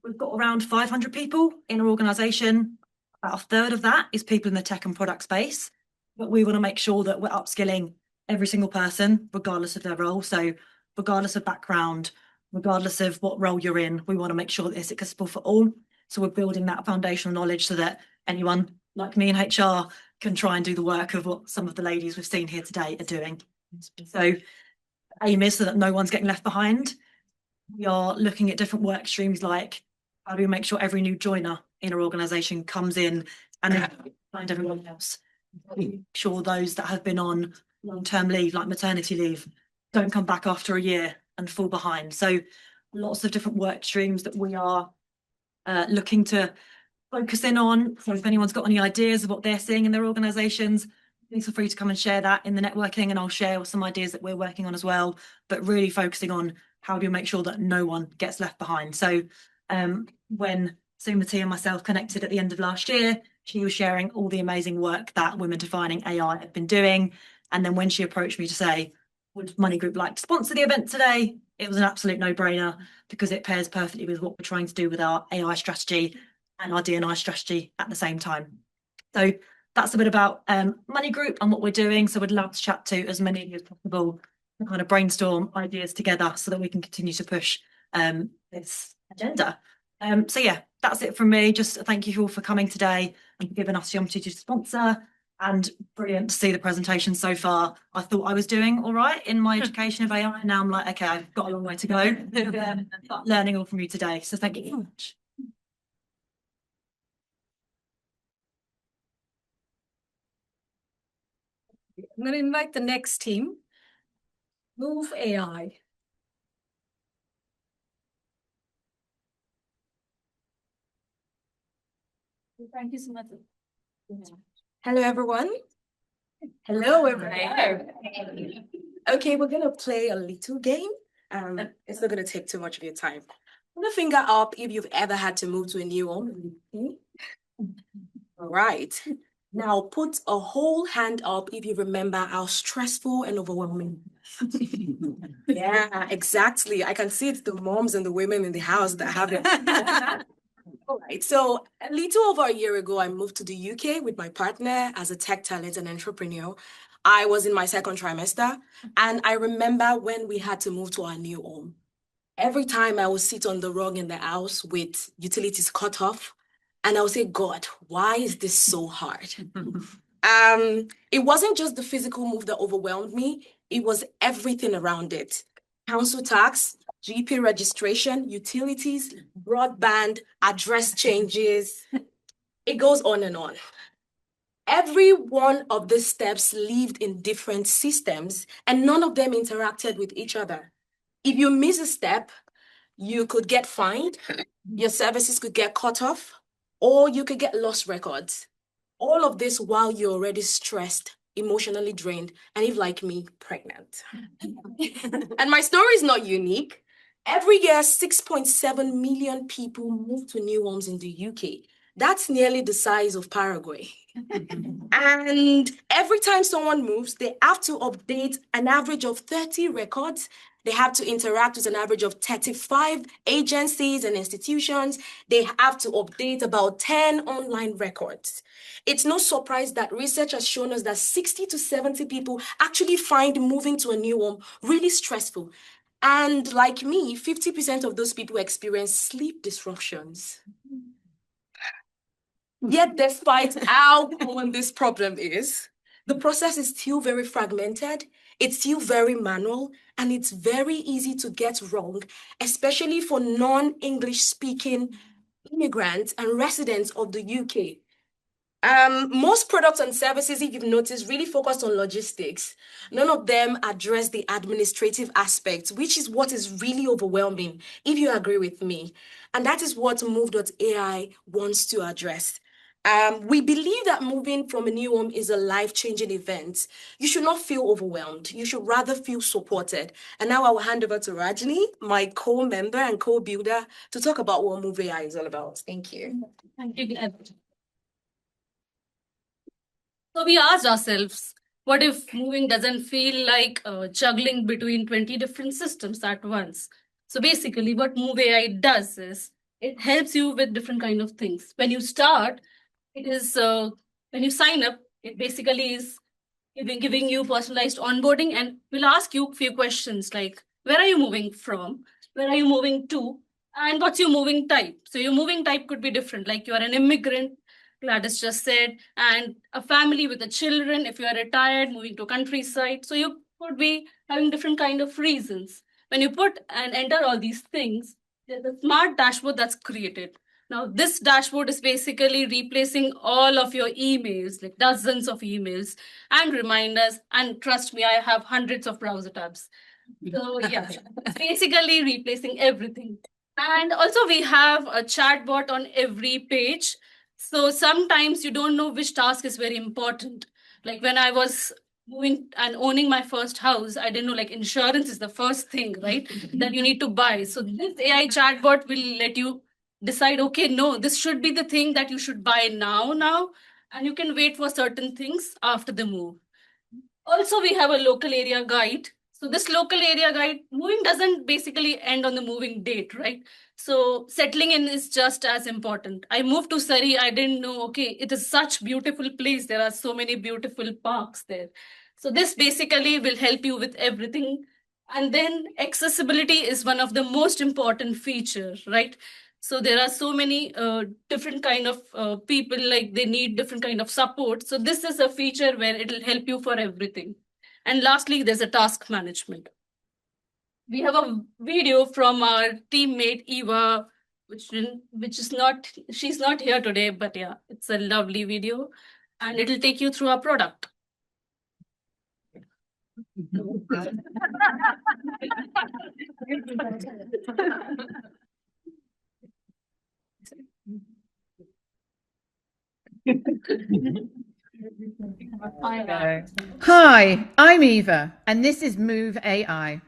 Speaker 17: we've got around 500 people in our organisation. About a third of that is people in the tech and product space. But we want to make sure that we're upskilling every single person, regardless of their role. So regardless of background, regardless of what role you're in, we want to make sure that it's accessible for all. So we're building that foundational knowledge so that anyone like me in HR can try and do the work of what some of the ladies we've seen here today are doing. So aim is so that no one's getting left behind. We are looking at different work streams, like how do we make sure every new joiner in our organisation comes in and then find everyone else. Make sure those that have been on long-term leave, like maternity leave, don't come back after a year and fall behind. So lots of different work streams that we are looking to focus in on. So if anyone's got any ideas of what they're seeing in their organisations, please feel free to come and share that in the networking, and I'll share some ideas that we're working on as well, but really focusing on how do you make sure that no one gets left behind. So when Sumati and myself connected at the end of last year, she was sharing all the amazing work that Women Defining AI have been doing. And then when she approached me to say, would Money Group like to sponsor the event today? It was an absolute no-brainer because it pairs perfectly with what we're trying to do with our AI strategy and our D&I strategy at the same time. So that's a bit about Money Group and what we're doing. So we'd love to chat to as many of you as possible and kind of brainstorm ideas together so that we can continue to push this agenda. So yeah, that's it from me. Just thank you all for coming today and for giving us the opportunity to sponsor, and brilliant to see the presentation so far. I thought I was doing all right in my education of AI. Now I'm like, okay, I've got a long way to go. But learning all from you today. So thank you so much.
Speaker 5: I'm going to invite the next team, Move.ai. Thank you so much.
Speaker 9: Hello, everyone.
Speaker 5: Hello, everyone.
Speaker 9: Okay, we're gonna play a little game. It's not gonna take too much of your time. Put a finger up if you've ever had to move to a new home. All right. Now put a whole hand up if you remember how stressful and overwhelming. Yeah, exactly. I can see it's the moms and the women in the house that have it. All right, so a little over a year ago, I moved to the UK with my partner as a tech talent and entrepreneur. I was in my second trimester, and I remember when we had to move to our new home. Every time I would sit on the rug in the house with utilities cut off, and I would say, God, why is this so hard? It wasn't just the physical move that overwhelmed me, it was everything around it. Council tax, GP registration, utilities, broadband, address changes. It goes on and on. Every one of these steps lived in different systems, and none of them interacted with each other. If you miss a step, you could get fined, your services could get cut off, or you could get lost records. All of this while you're already stressed, emotionally drained, and if like me, pregnant. And my story is not unique. Every year, 6.7 million people move to new homes in the UK. That's nearly the size of Paraguay. And every time someone moves, they have to update an average of 30 records. They have to interact with an average of 35 agencies and institutions. They have to update about 10 online records. It's no surprise that research has shown us that 60 to 70 people actually find moving to a new home really stressful. And like me, 50% of those people experience sleep disruptions. Yet, despite how common this problem is, the process is still very fragmented, it's still very manual, and it's very easy to get wrong, especially for non-English speaking immigrants and residents of the UK. Most products and services, if you've noticed, really focus on logistics. None of them address the administrative aspects, which is what is really overwhelming, if you agree with me. And that is what Move.ai wants to address. We believe that moving from a new home is a life-changing event. You should not feel overwhelmed. You should rather feel supported. And now I will hand over to Rajni, my co-member and co-builder, to talk about what Move.ai is all about. Thank you.
Speaker 2: Thank you, Gleb. So we asked ourselves, what if moving doesn't feel like juggling between 20 different systems at once? So basically what Move.ai does is, it helps you with different kind of things. When you start, it is, when you sign up, it basically is giving you personalized onboarding, and we'll ask you a few questions like, where are you moving from? Where are you moving to? And what's your moving type? So your moving type could be different, like you are an immigrant, Gladys just said, and a family with the children, if you are retired, moving to countryside. So you could be having different kind of reasons. When you put and enter all these things, there's a smart dashboard that's created. Now, this dashboard is basically replacing all of your emails, like dozens of emails and reminders. And trust me, I have hundreds of browser tabs. So yeah, it's basically replacing everything. And also we have a chatbot on every page. So sometimes you don't know which task is very important. Like when I was moving and owning my first house, I didn't know like insurance is the first thing, right? That you need to buy. So this AI chatbot will let you decide, okay, no, this should be the thing that you should buy now, and you can wait for certain things after the move. Also, we have a local area guide. So this local area guide, moving doesn't basically end on the moving date, right? So settling in is just as important. I moved to Surrey, I didn't know, okay, it is such beautiful place. There are so many beautiful parks there. So this basically will help you with everything. And then accessibility is one of the most important features, right? So there are so many different kind of people, like they need different kind of support. So this is a feature where it'll help you for everything. And lastly, there's a task management. We have a video from our teammate Eva, which is not, she's not here today, but yeah, it's a lovely video and it'll take you through our product.
Speaker 18: Hi, I'm Eva, and this is Move.ai.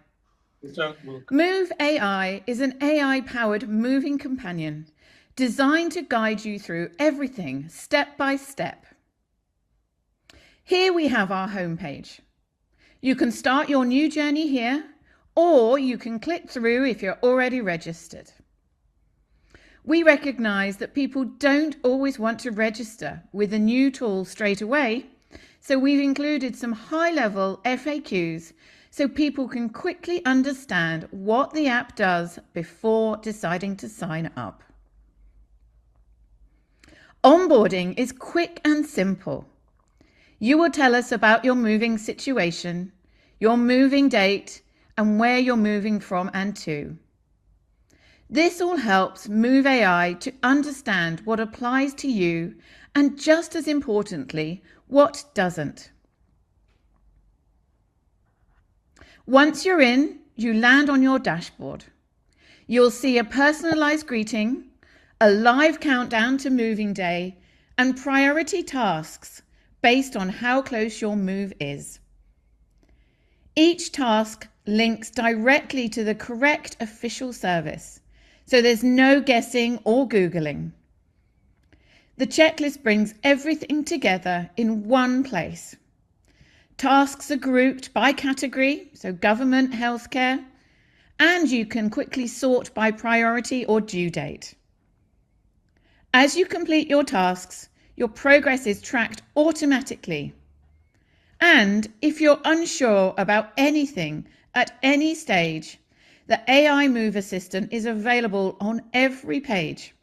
Speaker 18: Move.ai is an AI-powered moving companion designed to guide you through everything step by step. Here we have our homepage. You can start your new journey here, or you can click through if you're already registered. We recognise that people don't always want to register with a new tool straight away, so we've included some high-level FAQs so people can quickly understand what the app does before deciding to sign up. Onboarding is quick and simple. You will tell us about your moving situation, your moving date, and where you're moving from and to. This all helps Move.ai to understand what applies to you and, just as importantly, what doesn't. Once you're in, you land on your dashboard. You'll see a personalised greeting, a live countdown to moving day, and priority tasks based on how close your move is. Each task links directly to the correct official service, so there's no guessing or Googling. The checklist brings everything together in one place. Tasks are grouped by category, so government, healthcare, and you can quickly sort by priority or due date. As you complete your tasks, your progress is tracked automatically. And if you're unsure about anything at any stage, the AI Move Assistant is available on every page.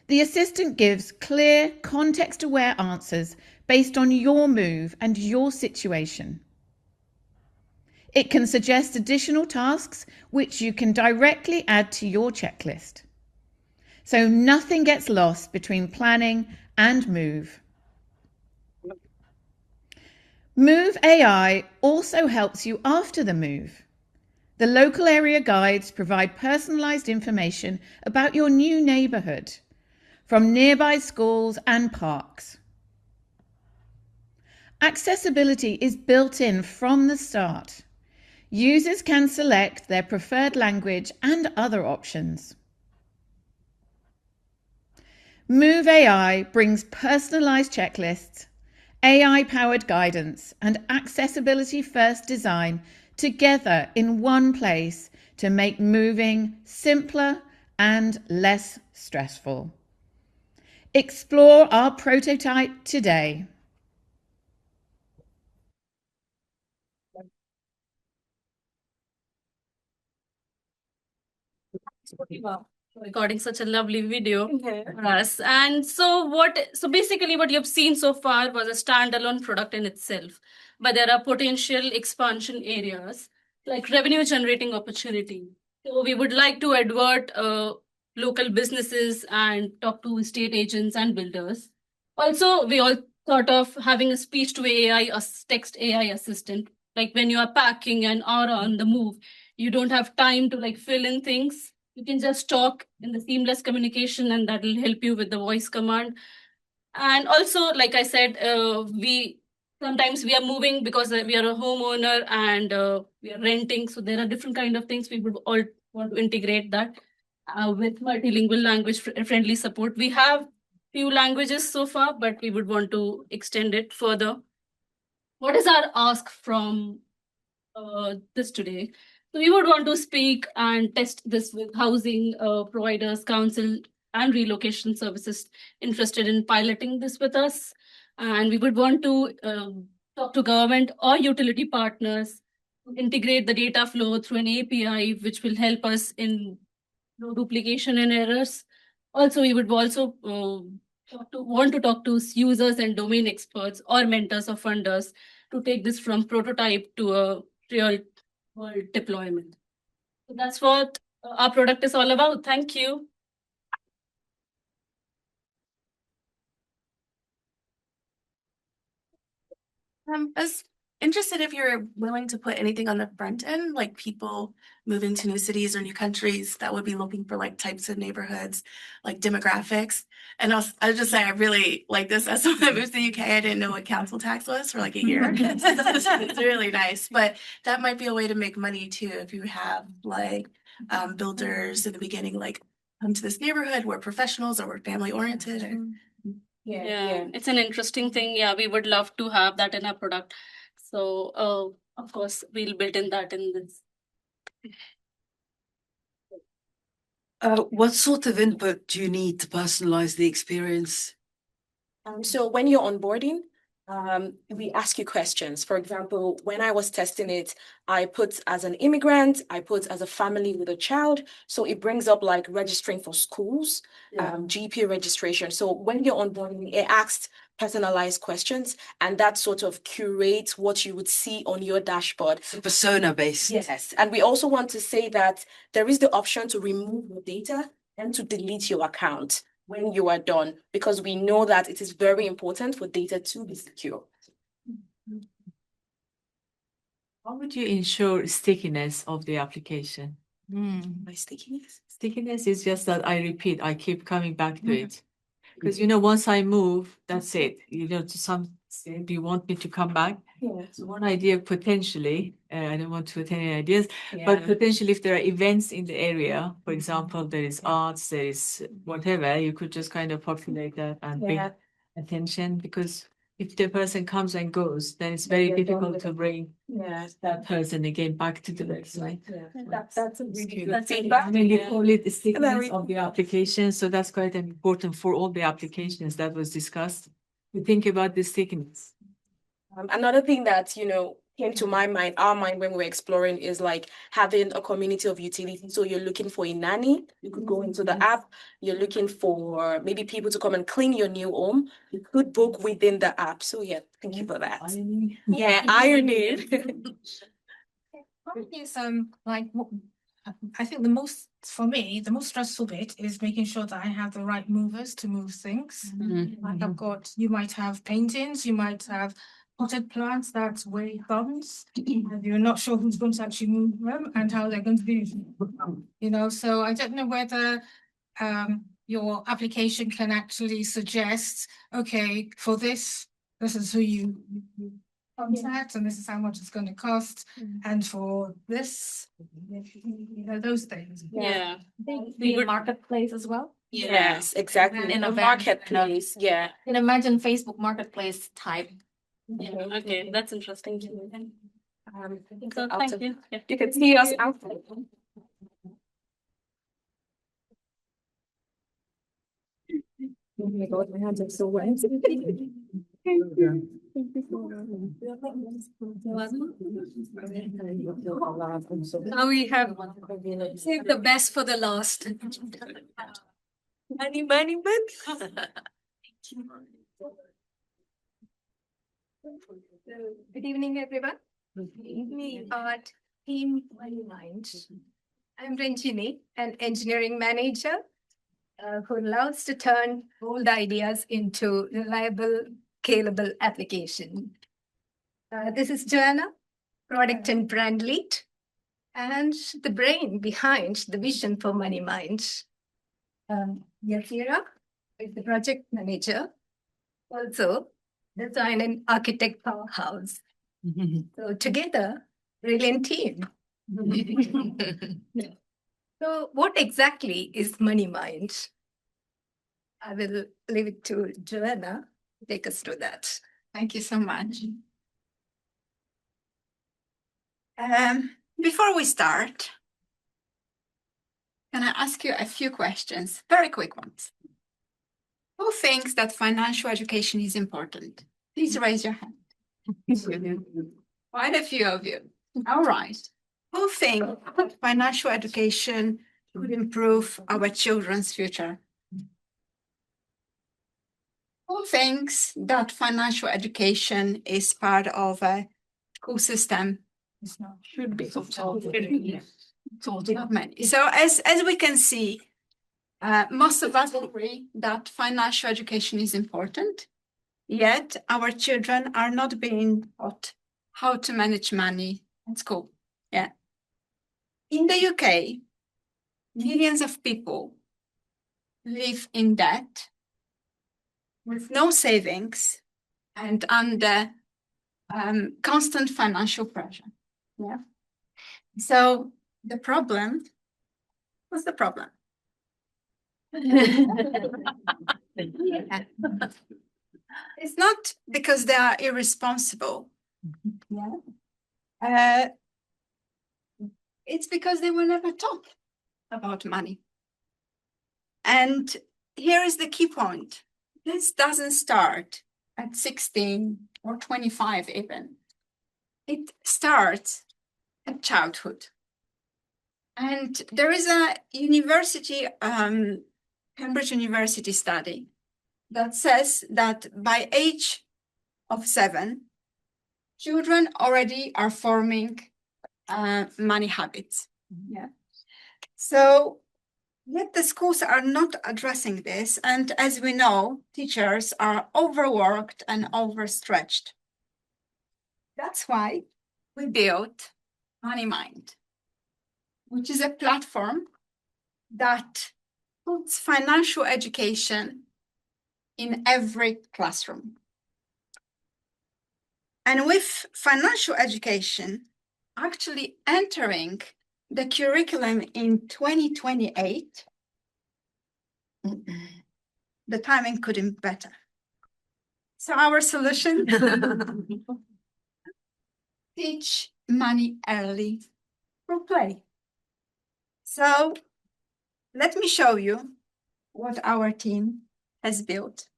Speaker 18: The assistant gives clear, context-aware answers based on your move and your situation. It can suggest additional tasks which you can directly add to your checklist. So nothing gets lost between planning and move. Move.ai also helps you after the move. The local area guides provide personalised information about your new neighbourhood, from nearby schools and parks. Accessibility is built in from the start. Users can select their preferred language and other options. Move.ai brings personalised checklists, AI-powered guidance, and accessibility-first design together in one place to make moving simpler and less stressful. Explore our prototype today.
Speaker 2: Wow, recording such a lovely video for us. And so basically what you've seen so far was a standalone product in itself, but there are potential expansion areas like revenue generating opportunity. So we would like to advert local businesses and talk to estate agents and builders. Also, we all thought of having a speech to AI, a text AI assistant. Like when you are packing and are on the move, you don't have time to like fill in things. You can just talk in the seamless communication and that will help you with the voice command. And also, like I said, sometimes we are moving because we are a homeowner and we are renting. So there are different kind of things we would all want to integrate that with multilingual language friendly support. We have few languages so far, but we would want to extend it further. What is our ask from this today? So we would want to speak and test this with housing providers, council, and relocation services interested in piloting this with us. And we would want to talk to government or utility partners, integrate the data flow through an API, which will help us in no duplication and errors. Also, we would also want to talk to users and domain experts or mentors or funders to take this from prototype to a real world deployment. So that's what our product is all about. Thank you.
Speaker 19: I was interested if you're willing to put anything on the front end, like people moving to new cities or new countries that would be looking for like types of neighborhoods, like demographics. And I'll just say I really like this. As someone that moved to the UK, I didn't know what council tax was for like a year. It's really nice, but that might be a way to make money too if you have like builders in the beginning, like come to this neighborhood, we're professionals or we're family oriented.
Speaker 2: Yeah, it's an interesting thing. Yeah, we would love to have that in our product. So, of course, we'll build in that in this.
Speaker 20: What sort of input do you need to personalize the experience?
Speaker 9: So when you're onboarding, we ask you questions. For example, when I was testing it, I put as an immigrant, I put as a family with a child. So it brings up like registering for schools, GP registration. So when you're onboarding, it asks personalized questions, and that sort of curates what you would see on your dashboard.
Speaker 20: Persona based.
Speaker 9: Yes. And we also want to say that there is the option to remove your data and to delete your account when you are done, because we know that it is very important for data to be secure.
Speaker 16: How would you ensure stickiness of the application?
Speaker 9: By stickiness?
Speaker 16: Stickiness is just that I repeat, I keep coming back to it. Because, you know, once I move, that's it. You know, to some extent, do you want me to come back?
Speaker 9: Yeah.
Speaker 16: So one idea potentially, I don't want to put any ideas,
Speaker 9: Yeah.
Speaker 16: but potentially if there are events in the area, for example, there is arts, there is whatever, you could just kind of populate that and bring attention, because if the person comes and goes, then it's very difficult to bring that person again back to the website.
Speaker 9: That's a really good
Speaker 16: I
Speaker 9: feedback.
Speaker 16: mean, you call it the stickiness of the application, so that's quite important for all the applications that was discussed. We think about the stickiness.
Speaker 9: Another thing that, you know, came to my mind, our mind when we were exploring is like having a community of utility. So you're looking for a nanny, you could go into the app. You're looking for maybe people to come and clean your new home. You could book within the app. So yeah, thank you for that. Yeah, ironing.
Speaker 21: Is like I think the most stressful bit is making sure that I have the right movers to move things. Like I've got, you might have paintings, you might have potted plants that weigh tons, and you're not sure who's going to actually move them and how they're going to be, you know. So I don't know whether your application can actually suggest, okay, for this is who you contact, and this is how much it's going to cost, and for this, you know, those things.
Speaker 9: Yeah.
Speaker 21: Be a marketplace as well.
Speaker 9: Yes, exactly.
Speaker 21: In
Speaker 9: a
Speaker 21: a
Speaker 9: marketplace. Yeah.
Speaker 21: You can imagine Facebook Marketplace type.
Speaker 9: Yeah. Okay, that's interesting.
Speaker 21: So thank you.
Speaker 9: You can see us outside. Oh my God, my hands are so wet.
Speaker 5: Now we have saved the best for the last.
Speaker 9: Money.
Speaker 22: Good evening, everyone. We are Team Mind. I'm Ranjini, an engineering manager who loves to turn bold ideas into reliable, scalable application. This is Joanna, product and brand lead, and the brain behind the vision for Money Mind. Yasira is the project manager, also design and architect powerhouse. So together, brilliant team. So what exactly is Money Mind? I will leave it to Joanna to take us through that.
Speaker 23: Thank you so much. Before we start, can I ask you a few questions? Very quick ones. Who thinks that financial education is important? Please raise your hand. Quite a few of you. All right. Who think that financial education could improve our children's future? Who thinks that financial education is part of a school system? Should be. Not many. So as we can see, most of us agree that financial education is important, yet our children are not being taught how to manage money at school. Yeah. In the UK, millions of people live in debt with no savings and under constant financial pressure. Yeah. So the problem, what's the problem? It's not because they are irresponsible. Yeah. It's because they were never taught about money. And here is the key point. This doesn't start at 16 or 25 even. It starts at childhood. And there is a university, Cambridge University study that says that by age of 7, children already are forming money habits. Yeah. So yet the schools are not addressing this. And as we know, teachers are overworked and overstretched. That's why we built MoneyMind, which is a platform that puts financial education in every classroom. And with financial education actually entering the curriculum in 2028, the timing couldn't be better. So our solution, teach money early through play. So let me show you what our team has built.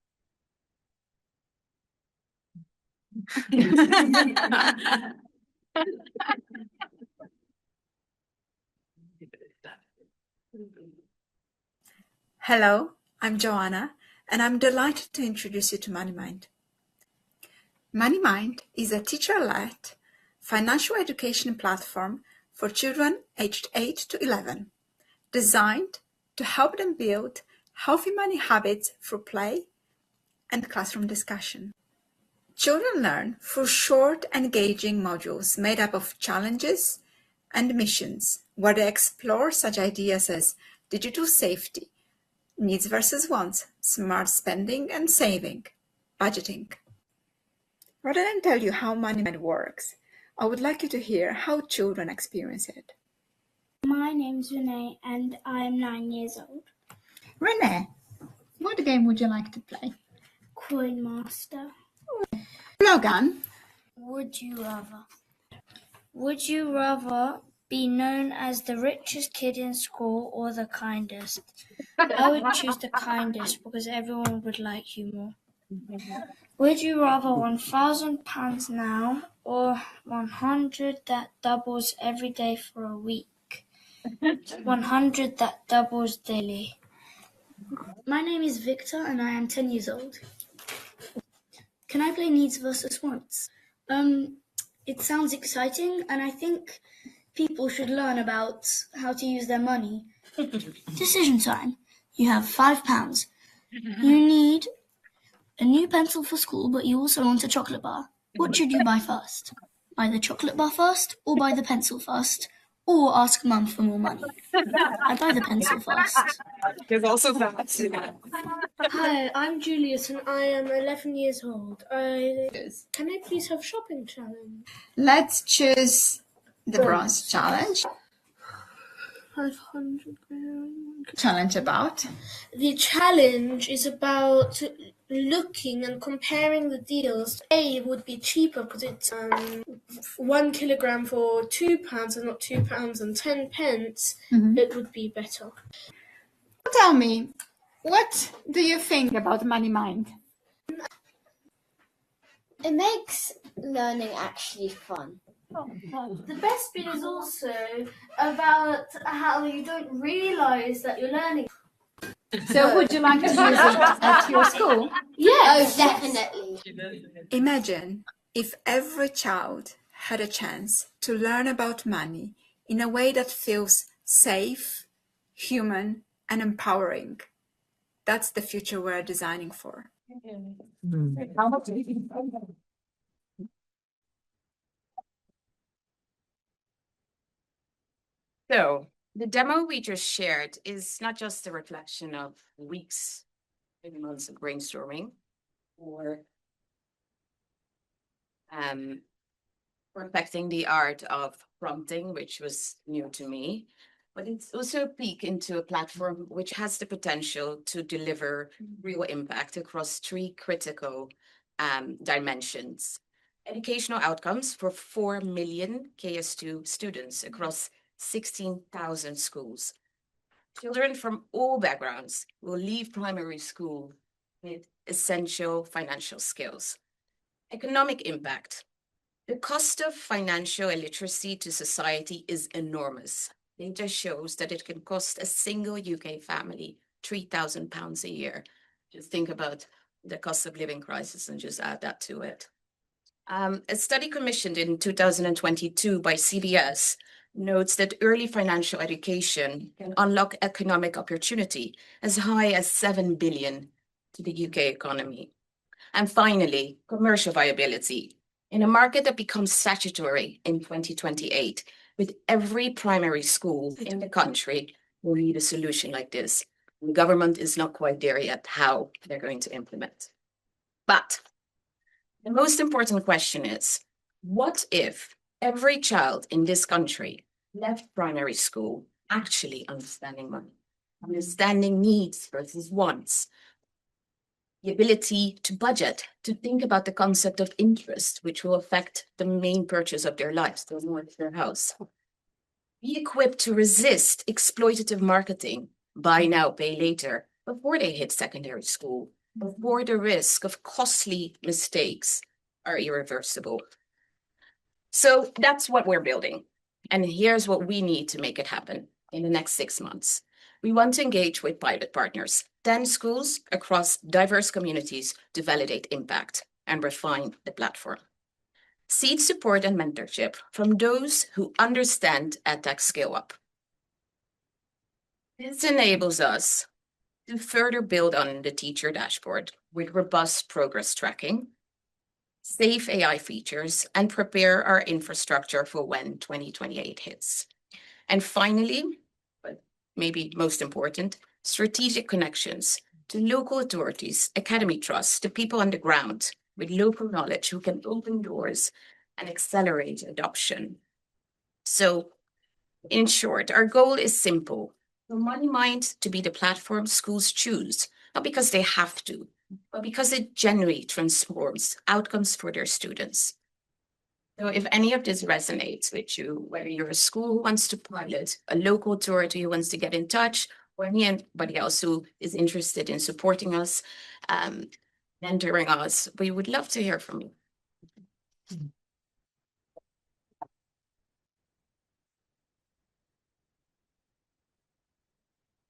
Speaker 4: Hello, I'm Joanna, and I'm delighted to introduce you to MoneyMind. MoneyMind is a teacher-led financial education platform for children aged 8 to 11, designed to help them build healthy money habits through play and classroom discussion. Children learn through short, engaging modules made up of challenges and missions, where they explore such ideas as digital safety, needs versus wants, smart spending and saving, budgeting. Rather than tell you how MoneyMind works, I would like you to hear how children experience it.
Speaker 6: My name's Renee and I'm 9 years old.
Speaker 8: Renee, what game would you like to play?
Speaker 6: Coin Master.
Speaker 8: Logan?
Speaker 6: Would you rather? Would you rather be known as the richest kid in school or the kindest? I would choose the kindest because everyone would like you more. Would you rather £1,000 now or 100 that doubles every day for a week? 100 that doubles daily. My name is Victor and I am 10 years old. Can I play needs versus wants? It sounds exciting and I think people should learn about how to use their money. Decision time. You have £5. You need a new pencil for school, but you also want a chocolate bar. What should you buy first? Buy the chocolate bar first, or buy the pencil first, or ask Mum for more money? I buy the pencil first.
Speaker 12: There's also that.
Speaker 6: Hi, I'm Julius and I am 11 years old. Can I please have shopping challenge?
Speaker 8: Let's choose the bronze challenge.
Speaker 6: 500
Speaker 8: Challenge about?
Speaker 6: The challenge is about looking and comparing the deals. A would be cheaper because it's 1 kilogram for £2 and not £2 and 10 pence. It would be better.
Speaker 8: Tell me, what do you think about MoneyMind?
Speaker 6: It makes learning actually fun. The best bit is also about how you don't realise that you're learning.
Speaker 8: So would you like to use it at your school?
Speaker 6: Yes. Oh, definitely.
Speaker 4: Imagine if every child had a chance to learn about money in a way that feels safe, human, and empowering. That's the future we're designing for.
Speaker 24: So the demo we just shared is not just a reflection of weeks, maybe months of brainstorming or perfecting the art of prompting, which was new to me, but it's also a peek into a platform which has the potential to deliver real impact across 3 critical dimensions. Educational outcomes for 4 million KS2 students across 16,000 schools. Children from all backgrounds will leave primary school with essential financial skills. Economic impact. The cost of financial illiteracy to society is enormous. Data shows that it can cost a single UK family £3,000 a year. Just think about the cost of living crisis and just add that to it. A study commissioned in 2022 by CBS notes that early financial education can unlock economic opportunity as high as 7 billion to the UK economy. And finally, commercial viability. In a market that becomes statutory in 2028, with every primary school in the country will need a solution like this. The government is not quite there yet how they're going to implement. But the most important question is, what if every child in this country left primary school actually understanding money, understanding needs versus wants, the ability to budget, to think about the concept of interest, which will affect the main purchase of their lives, their mortgage, their house. Be equipped to resist exploitative marketing, buy now, pay later, before they hit secondary school, before the risk of costly mistakes are irreversible. So that's what we're building. And here's what we need to make it happen in the next 6 months. We want to engage with pilot partners, 10 schools across diverse communities to validate impact and refine the platform. Seed support and mentorship from those who understand EdTech scale up. This enables us to further build on the teacher dashboard with robust progress tracking, safe AI features, and prepare our infrastructure for when 2028 hits. And finally, but maybe most important, strategic connections to local authorities, academy trusts, to people on the ground with local knowledge who can open doors and accelerate adoption. So, in short, our goal is simple. For MoneyMind to be the platform schools choose, not because they have to, but because it genuinely transforms outcomes for their students. So if any of this resonates with you, whether you're a school who wants to pilot, a local authority who wants to get in touch, or anybody else who is interested in supporting us, mentoring us, we would love to hear from you.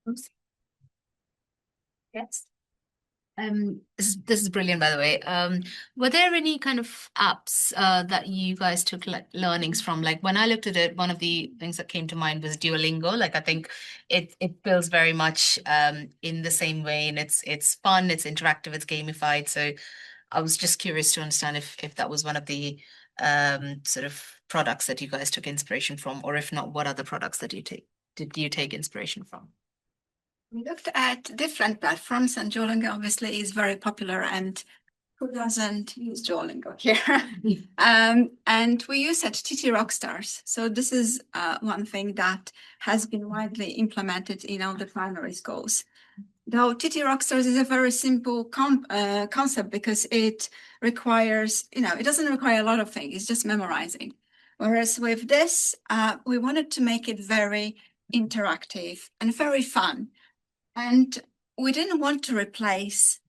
Speaker 24: Oops. Yes.
Speaker 1: This is brilliant, by the way. Were there any kind of apps that you guys took learnings from? Like when I looked at it, one of the things that came to mind was Duolingo. Like I think it feels very much in the same way, and it's fun, it's interactive, it's gamified. So I was just curious to understand if that was one of the sort of products that you guys took inspiration from, or if not, what other products that did you take inspiration from?
Speaker 23: We looked at different platforms, and Duolingo obviously is very popular, and who doesn't use Duolingo here? And we use it TT Rockstars. So this is one thing that has been widely implemented in all the primary schools. Though TT Rockstars is a very simple concept because it requires, it doesn't require a lot of things, it's just memorizing. Whereas with this, we wanted to make it very interactive and very fun. And we didn't want to replace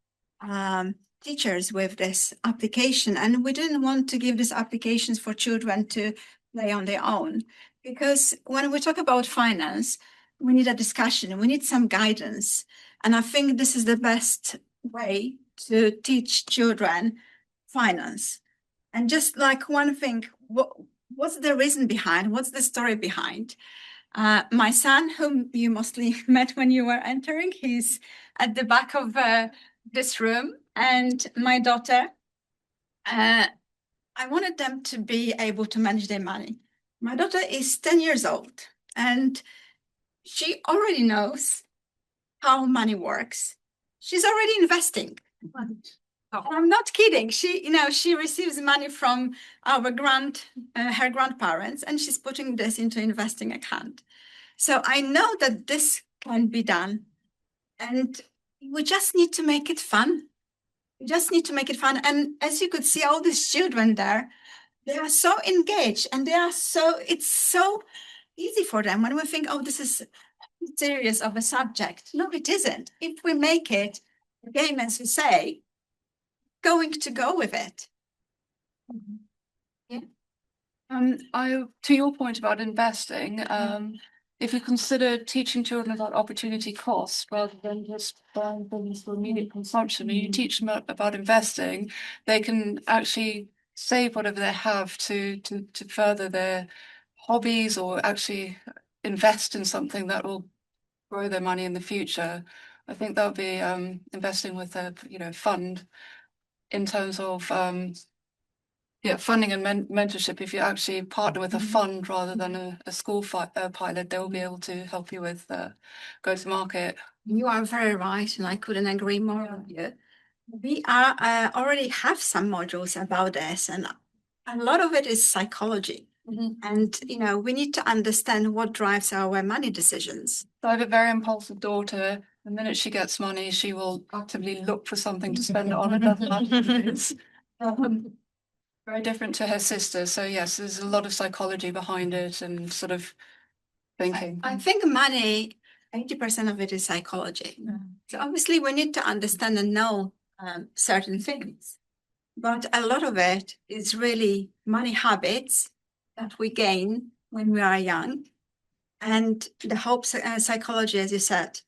Speaker 23: teachers with this application, and we didn't want to give these applications for children to play on their own. Because when we talk about finance, we need a discussion, we need some guidance. And I think this is the best way to teach children finance. And just like one thing, what's the reason behind, what's the story behind? My son, whom you mostly met when you were entering, he's at the back of this room, and my daughter, I wanted them to be able to manage their money. My daughter is 10 years old, and she already knows how money works. She's already investing. I'm not kidding. She receives money from her grandparents, and she's putting this into investing account. So I know that this can be done, and we just need to make it fun. We just need to make it fun. And as you could see, all these children there, they are so engaged, and it's so easy for them when we think, oh, this is serious of a subject. No, it isn't. If we make it a game, as you say, going to go with it.
Speaker 3: Yeah. To your point about investing, if you consider teaching children about opportunity cost rather than just buying things for immediate consumption, and you teach them about investing, they can actually save whatever they have to further their hobbies or actually invest in something that will grow their money in the future. I think that would be investing with a fund in terms of funding and mentorship. If you actually partner with a fund rather than a school pilot, they will be able to help you with go to market.
Speaker 23: You are very right, and I couldn't agree more with you. We are already have some modules about this, and a lot of it is psychology. And we need to understand what drives our money decisions.
Speaker 3: So I have a very impulsive daughter. The minute she gets money, she will actively look for something to spend it on. It doesn't matter what it is. Very different to her sister. So yes, there's a lot of psychology behind it and sort of thinking.
Speaker 23: I think money, 80% of it is psychology. So obviously we need to understand and know certain things. But a lot of it is really money habits that we gain when we are young. And the whole psychology, as you said.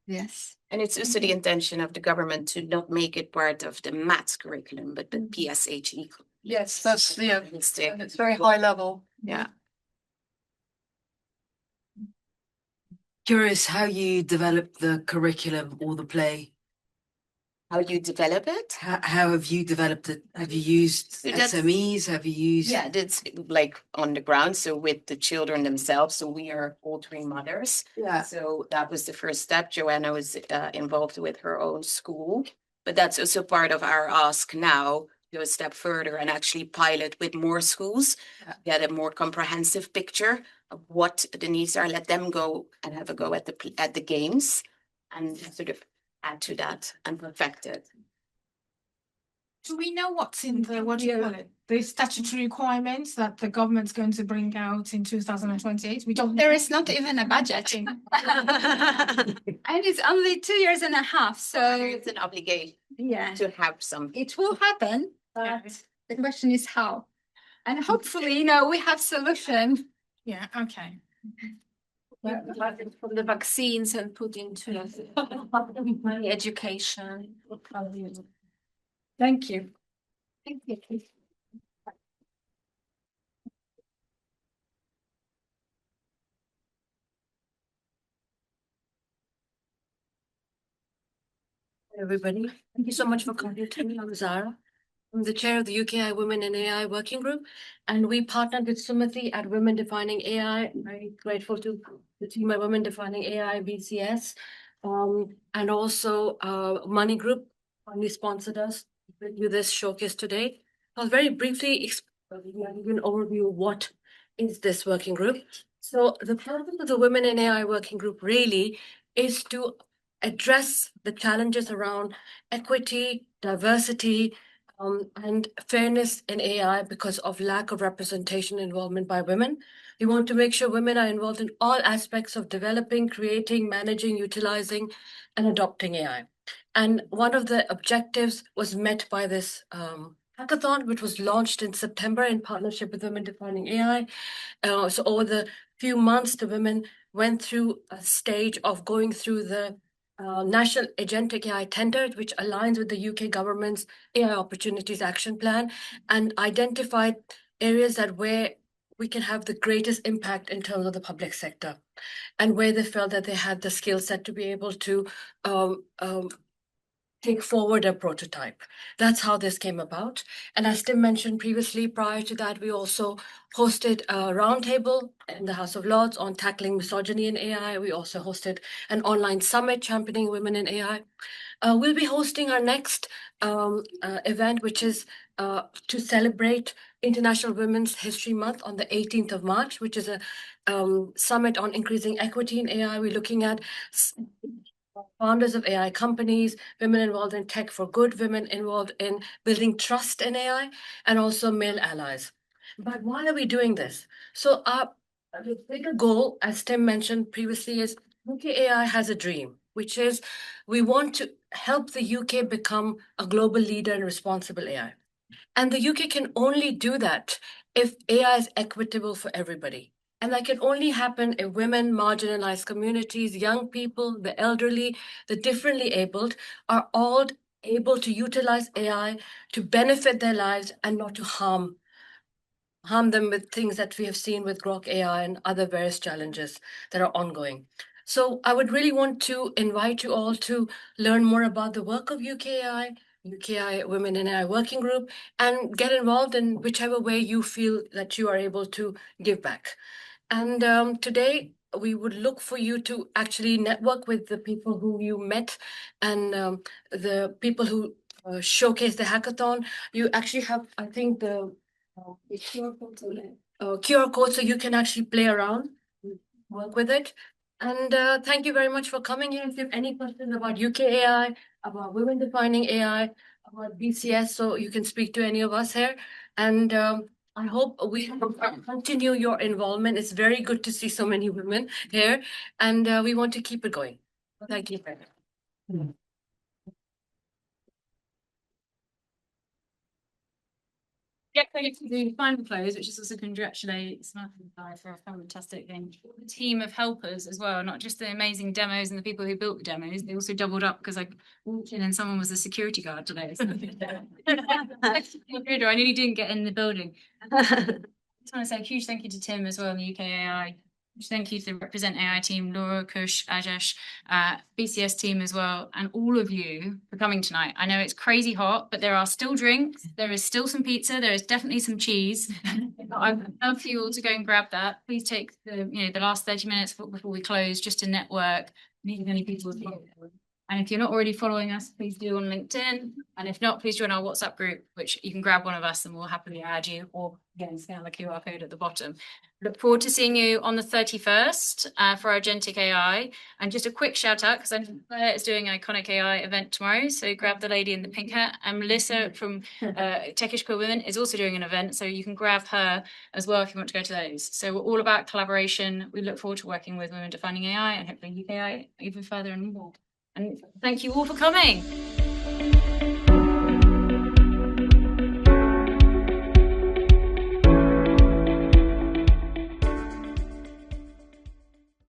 Speaker 23: Yes.
Speaker 24: And it's also the intention of the government to not make it part of the maths curriculum, but the PSHE.
Speaker 3: Yes, that's it's very high level.
Speaker 24: Yeah.
Speaker 20: Curious how you develop the curriculum or the play.
Speaker 24: How you develop it?
Speaker 20: How have you developed it? Have you used SMEs? Have you used?
Speaker 24: Yeah, that's like on the ground. So with the children themselves. So we are all three mothers.
Speaker 20: Yeah.
Speaker 24: So that was the first step. Joanna was involved with her own school, but that's also part of our ask now to go a step further and actually pilot with more schools, get a more comprehensive picture of what the needs are. Let them go and have a go at the games, and sort of add to that and perfect it.
Speaker 21: Do we know what's in the, what do you call it? The statutory requirements that the government's going to bring out in 2028? We don't.
Speaker 23: There is not even a budget. And it's only 2.5 years. So
Speaker 24: it's an obligation to have some.
Speaker 23: It will happen, but the question is how. And hopefully, we have solution.
Speaker 21: Yeah, okay.
Speaker 7: From the vaccines and put into money education.
Speaker 23: Thank you.
Speaker 7: Thank you.
Speaker 13: Everybody, thank you so much for coming to me. I'm Zara. I'm the chair of the UKAI Women in AI Working Group, and we partnered with Sumati at Women Defining AI. I'm very grateful to the team at Women Defining AI BCS, and also Money Group finally sponsored us with this showcase today. I'll very briefly give an overview of what is this working group. So the purpose of the Women in AI Working Group really is to address the challenges around equity, diversity, and fairness in AI because of lack of representation and involvement by women. We want to make sure women are involved in all aspects of developing, creating, managing, utilizing, and adopting AI. And one of the objectives was met by this hackathon, which was launched in September in partnership with Women Defining AI. So over the few months, the women went through a stage of going through the National Agentic AI Tender, which aligns with the UK government's AI Opportunities Action Plan, and identified areas where we can have the greatest impact in terms of the public sector, and where they felt that they had the skill set to be able to take forward a prototype. That's how this came about. And as Tim mentioned previously, prior to that, we also hosted a roundtable in the House of Lords on tackling misogyny in AI. We also hosted an online summit championing women in AI. We'll be hosting our next event, which is to celebrate International Women's History Month on the 18th of March, which is a summit on increasing equity in AI. We're looking at founders of AI companies, women involved in tech for good, women involved in building trust in AI, and also male allies. But why are we doing this? So our The bigger goal, as Tim mentioned previously, is UKAI has a dream, which is we want to help the UK become a global leader in responsible AI. And the UK can only do that if AI is equitable for everybody. And that can only happen if women, marginalized communities, young people, the elderly, the differently abled are all able to utilize AI to benefit their lives and not to harm them with things that we have seen with Grok AI and other various challenges that are ongoing. So I would really want to invite you all to learn more about the work of UKAI Women in AI Working Group, and get involved in whichever way you feel that you are able to give back. And today, we would look for you to actually network with the people who you met and the people who showcased the hackathon. You actually have, I think, the QR code so you can actually play around, work with it. And thank you very much for coming here. If you have any questions about UKAI, about women defining AI, about BCS, so you can speak to any of us here. And I hope we continue your involvement. It's very good to see so many women here, and we want to keep it going. Thank you.
Speaker 10: Yeah, thank you for the final close, which is also congratulate Synopsis for a fantastic thing. The team of helpers as well, not just the amazing demos and the people who built the demos, they also doubled up because I walked in and someone was a security guard today. So I nearly didn't get in the building. I just want to say a huge thank you to Tim as well and the UKAI. Thank you to the Represent AI team, Laura, Kush, Ajesh, BCS team as well, and all of you for coming tonight. I know it's crazy hot, but there are still drinks, there is still some pizza, there is definitely some cheese. I'd love for you all to go and grab that. Please take the last 30 minutes before we close just to network, meet many people. And if you're not already following us, please do on LinkedIn. And if not, please join our WhatsApp group, which you can grab one of us and we'll happily add you, or again, scan the QR code at the bottom. Look forward to seeing you on the 31st for our Agentic AI. And just a quick shout out, because Claire is doing an Iconic AI event tomorrow. So grab the lady in the pink hat. And Melissa from Techish Core Women is also doing an event. So you can grab her as well if you want to go to those. So we're all about collaboration. We look forward to working with Women Defining AI and hopefully UKAI even further and more. And thank you all for coming.